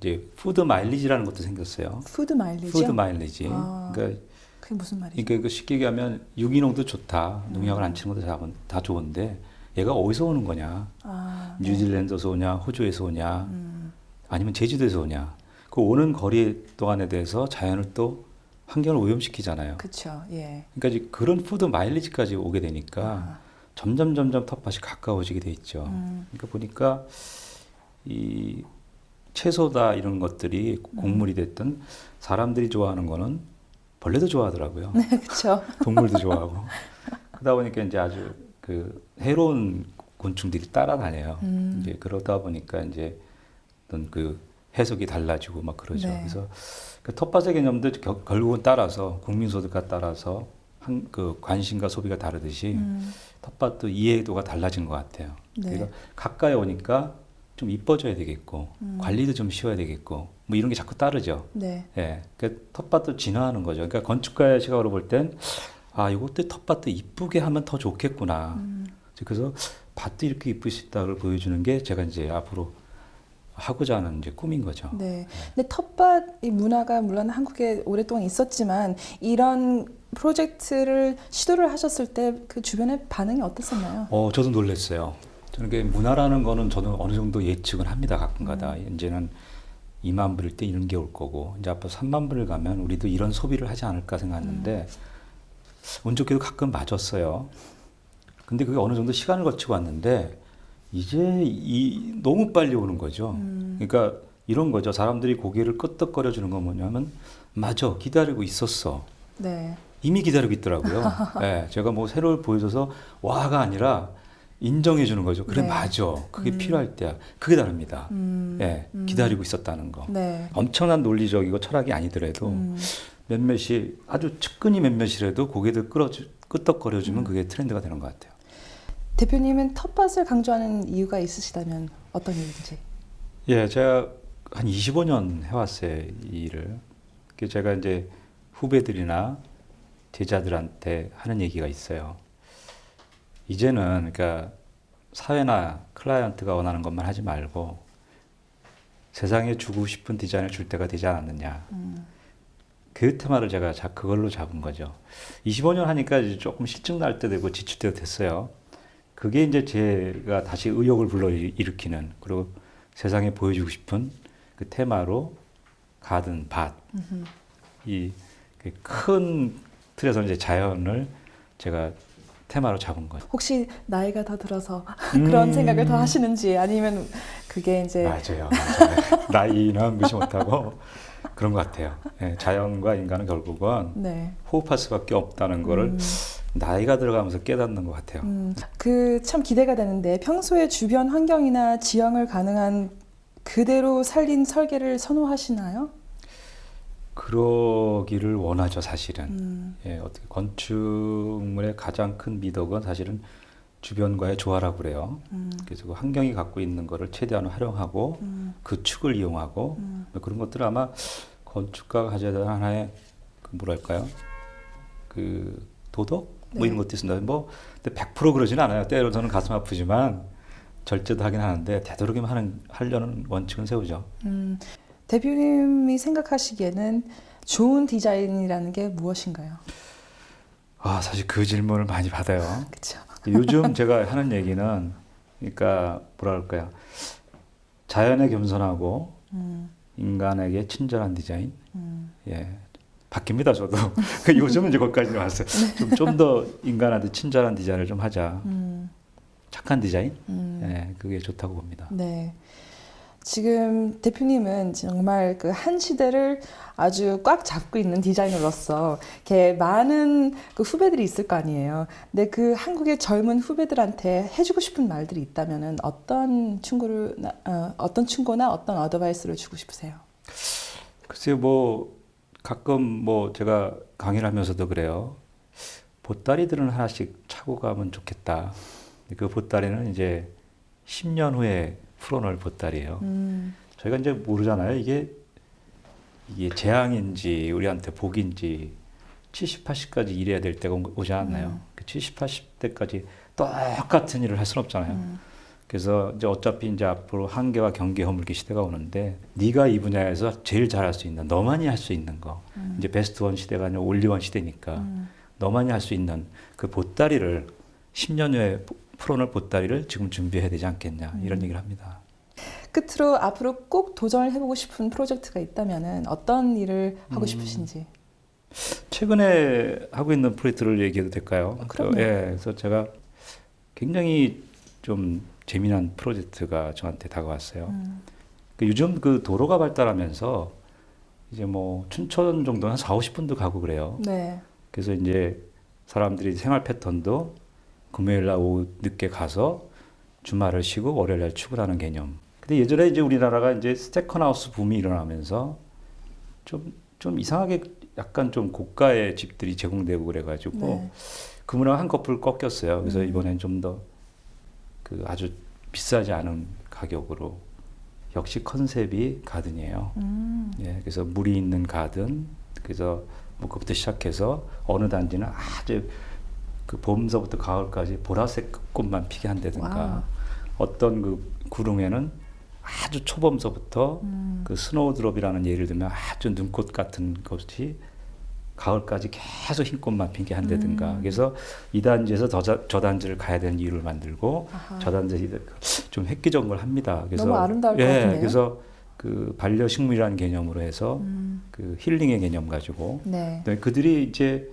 이제 푸드 마일리지라는 것도 생겼어요. 푸드 마일리지요? 푸드 마일리지. 그러니까 그게 무슨 말이죠? 그 쉽게 얘기하면 유기농도 좋다. 농약을 안 치는 것도 다 좋은데 얘가 어디서 오는 거냐? 네. 뉴질랜드에서 오냐, 호주에서 오냐, 아니면 제주도에서 오냐? 그 오는 거리 동안에 대해서 자연을 또 환경을 오염시키잖아요. 그렇죠. 예. 그러니까 이제 그런 푸드 마일리지까지 오게 되니까 점점 텃밭이 가까워지게 돼 있죠. 그러니까 보니까 이 채소다 이런 것들이 곡물이 됐든 사람들이 좋아하는 거는 벌레도 좋아하더라고요. 네, 그렇죠. 동물도 좋아하고. 그러다 보니까 이제 아주 그 해로운 곤충들이 따라다녀요. 이제 그러다 보니까 이제 어떤 그 해석이 달라지고 막 그러죠. 네. 그래서 그 텃밭의 개념도 결국은 따라서 국민 소득과 따라서 그 관심과 소비가 다르듯이 텃밭도 이해도가 달라진 것 같아요. 네. 그러니까 가까이 오니까 좀 이뻐져야 되겠고 관리도 좀 쉬워야 되겠고 뭐 이런 게 자꾸 따르죠. 네. 예, 그 텃밭도 진화하는 거죠. 그러니까 건축가의 시각으로 볼 땐 이것도 텃밭도 이쁘게 하면 더 좋겠구나. 그래서 밭도 이렇게 이쁠 수 있다를 보여주는 게 제가 이제 앞으로 하고자 하는 이제 꿈인 거죠. 네. 근데 텃밭 이 문화가 물론 한국에 오랫동안 있었지만 이런 프로젝트를 시도를 하셨을 때 그 주변의 반응이 어땠었나요? 저도 놀랐어요. 저는 그 문화라는 거는 저는 어느 정도 예측은 합니다. 가끔가다. 이제는 2만 불일 때 이런 게 올 거고 이제 앞으로 3만 불을 가면 우리도 이런 소비를 하지 않을까 생각했는데 운 좋게도 가끔 맞았어요. 근데 그게 어느 정도 시간을 거치고 왔는데 이제 너무 빨리 오는 거죠. 그러니까 이런 거죠. 사람들이 고개를 끄덕거려 주는 건 뭐냐면 맞아 기다리고 있었어. 네. 이미 기다리고 있더라고요. 네, 제가 뭐 새로 보여줘서 와가 아니라 인정해 주는 거죠. 그래 네. 맞아. 그게 필요할 때야. 그게 다릅니다. 예, 기다리고 있었다는 거. 네. 엄청난 논리적이고 철학이 아니더라도 몇몇이 아주 측근이 몇몇이라도 고개들 끄덕거려주면 그게 트렌드가 되는 것 같아요. 대표님은 텃밭을 강조하는 이유가 있으시다면 어떤 이유인지? 예, 제가 한 25년 해왔어요, 이 일을. 그래서 제가 이제 후배들이나 제자들한테 하는 얘기가 있어요. 이제는 그러니까 사회나 클라이언트가 원하는 것만 하지 말고 세상에 주고 싶은 디자인을 줄 때가 되지 않았느냐. 그 테마를 제가 그걸로 잡은 거죠. 25년 하니까 이제 조금 실증 날 때 되고 지칠 때도 됐어요. 그게 이제 제가 다시 의욕을 불러일으키는 그리고 세상에 보여주고 싶은 그 테마로 가든 밭. 이 큰 틀에서 이제 자연을 제가 테마로 잡은 거예요. 혹시 나이가 더 들어서 그런 생각을 더 하시는지 아니면 그게 이제 맞아요. 나이는 무시 못하고 그런 것 같아요. 예, 자연과 인간은 결국은 네. 호흡할 수밖에 없다는 거를 나이가 들어가면서 깨닫는 것 같아요. 그 참 기대가 되는데 평소에 주변 환경이나 지형을 가능한 그대로 살린 설계를 선호하시나요? 그러기를 원하죠, 사실은. 예, 어떻게 건축물의 가장 큰 미덕은 사실은 주변과의 조화라고 그래요. 그래서 그 환경이 갖고 있는 거를 최대한 활용하고 그 축을 이용하고 그런 것들 아마 건축가가 가져야 되는 하나의 그 뭐랄까요? 그 도덕? 뭐 이런 것도 있습니다. 뭐 100% 그러진 않아요. 때로는 가슴 아프지만 절제도 하긴 하는데 되도록이면 하려는 원칙은 세우죠. 대표님이 생각하시기에는 좋은 디자인이라는 게 무엇인가요? 아, 사실 그 질문을 많이 받아요. 그렇죠. 요즘 제가 하는 얘기는 그러니까 뭐랄까요? 자연에 겸손하고 인간에게 친절한 디자인. 예. 바뀝니다, 저도. 요즘은 이제 거기까지 왔어요. 좀 더 인간한테 친절한 디자인을 좀 하자. 착한 디자인? 예, 그게 좋다고 봅니다. 네. 지금 대표님은 정말 그 한 시대를 아주 꽉 잡고 있는 디자이너로서 이렇게 많은 그 후배들이 있을 거 아니에요. 근데 그 한국의 젊은 후배들한테 해주고 싶은 말들이 있다면은 어떤 충고나 어떤 어드바이스를 주고 싶으세요? 글쎄요, 뭐 가끔 뭐 제가 강의를 하면서도 그래요. 보따리들은 하나씩 차고 가면 좋겠다. 그 보따리는 이제 10년 후에 풀어놓을 보따리예요. 저희가 이제 모르잖아요. 이게 재앙인지 우리한테 복인지 70, 80까지 일해야 될 때가 오지 않나요? 그 70, 80대까지 똑같은 일을 할 수는 없잖아요. 그래서 이제 어차피 이제 앞으로 한계와 경계 허물기 시대가 오는데 네가 이 분야에서 제일 잘할 수 있는 너만이 할 수 있는 거 이제 베스트 원 시대가 아니라 올리 원 시대니까 너만이 할 수 있는 그 보따리를 10년 후에 풀어놓을 보따리를 지금 준비해야 되지 않겠냐 이런 얘기를 합니다. 끝으로 앞으로 꼭 도전을 해보고 싶은 프로젝트가 있다면은 어떤 일을 하고 싶으신지? 최근에 하고 있는 프로젝트를 얘기해도 될까요? 그럼요. 예, 그래서 제가 굉장히 좀 재미난 프로젝트가 저한테 다가왔어요. 요즘 그 도로가 발달하면서 이제 뭐 춘천 정도는 한 4, 50분도 가고 그래요. 네. 그래서 이제 사람들이 생활 패턴도 금요일 날 오후 늦게 가서 주말을 쉬고 월요일 날 출근하는 개념. 근데 예전에 이제 우리나라가 이제 스테커하우스 붐이 일어나면서 좀 이상하게 약간 좀 고가의 집들이 제공되고 그래가지고 네. 그 문화가 한꺼풀 꺾였어요. 그래서 이번엔 좀 더 그 아주 비싸지 않은 가격으로 역시 컨셉이 가든이에요. 예, 그래서 물이 있는 가든. 그래서 뭐 그부터 시작해서 어느 단지는 아주 그 봄서부터 가을까지 보라색 꽃만 피게 한다든가 와우. 어떤 그 구릉에는 아주 초봄서부터 그 스노우드롭이라는 예를 들면 아주 눈꽃 같은 것이 가을까지 계속 흰 꽃만 피게 한다든가 그래서 이 단지에서 저 단지를 가야 되는 이유를 만들고 아하. 저 단지 좀 획기적인 걸 합니다. 그래서 너무 아름다울 것 예, 같은데요? 그래서 그 반려식물이라는 개념으로 해서 그 힐링의 개념 가지고 네. 그들이 이제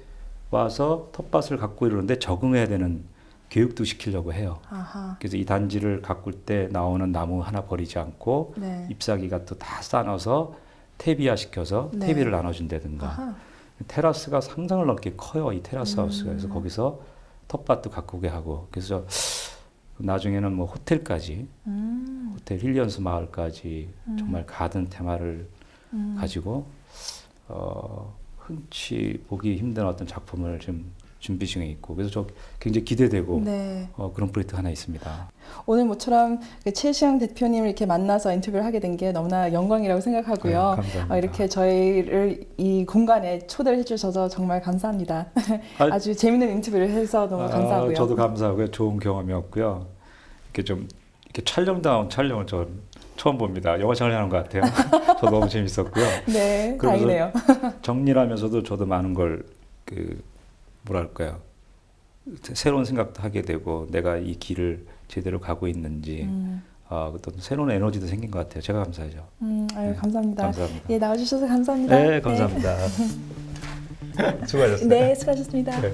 와서 텃밭을 갖고 이러는데 적응해야 되는 교육도 시키려고 해요. 아하. 그래서 이 단지를 가꿀 때 나오는 나무 하나 버리지 않고 네. 잎사귀가 또 다 싸놔서 퇴비화 시켜서 네. 퇴비를 나눠준다든가 아하. 테라스가 상상을 넘게 커요. 이 테라스 하우스가. 그래서 거기서 텃밭도 가꾸게 하고 그래서 나중에는 뭐 호텔까지 호텔 힐리언스 마을까지 정말 가든 테마를 가지고 흔치 보기 힘든 어떤 작품을 지금 준비 중에 있고 그래서 저 굉장히 기대되고 네. 그런 프로젝트 하나 있습니다. 오늘 모처럼 그 최시영 대표님을 이렇게 만나서 인터뷰를 하게 된 게 너무나 영광이라고 생각하고요. 네, 감사합니다. 이렇게 저희를 이 공간에 초대를 해주셔서 정말 감사합니다. 아주 재밌는 인터뷰를 해서 너무 감사하고요. 저도 감사하고요. 좋은 경험이었고요. 이렇게 좀 이렇게 촬영다운 촬영을 저 처음 봅니다. 영화 촬영하는 것 같아요. 저도 너무 재밌었고요. 네, 그러면서 다행이네요. 정리하면서도 저도 많은 걸 뭐랄까요. 새로운 생각도 하게 되고 내가 이 길을 제대로 가고 있는지 어떤 새로운 에너지도 생긴 것 같아요. 제가 감사하죠. 아유, 감사합니다. 감사합니다. 예, 나와주셔서 감사합니다. 네, 감사합니다. 수고하셨어요. 네, 수고하셨습니다. 네.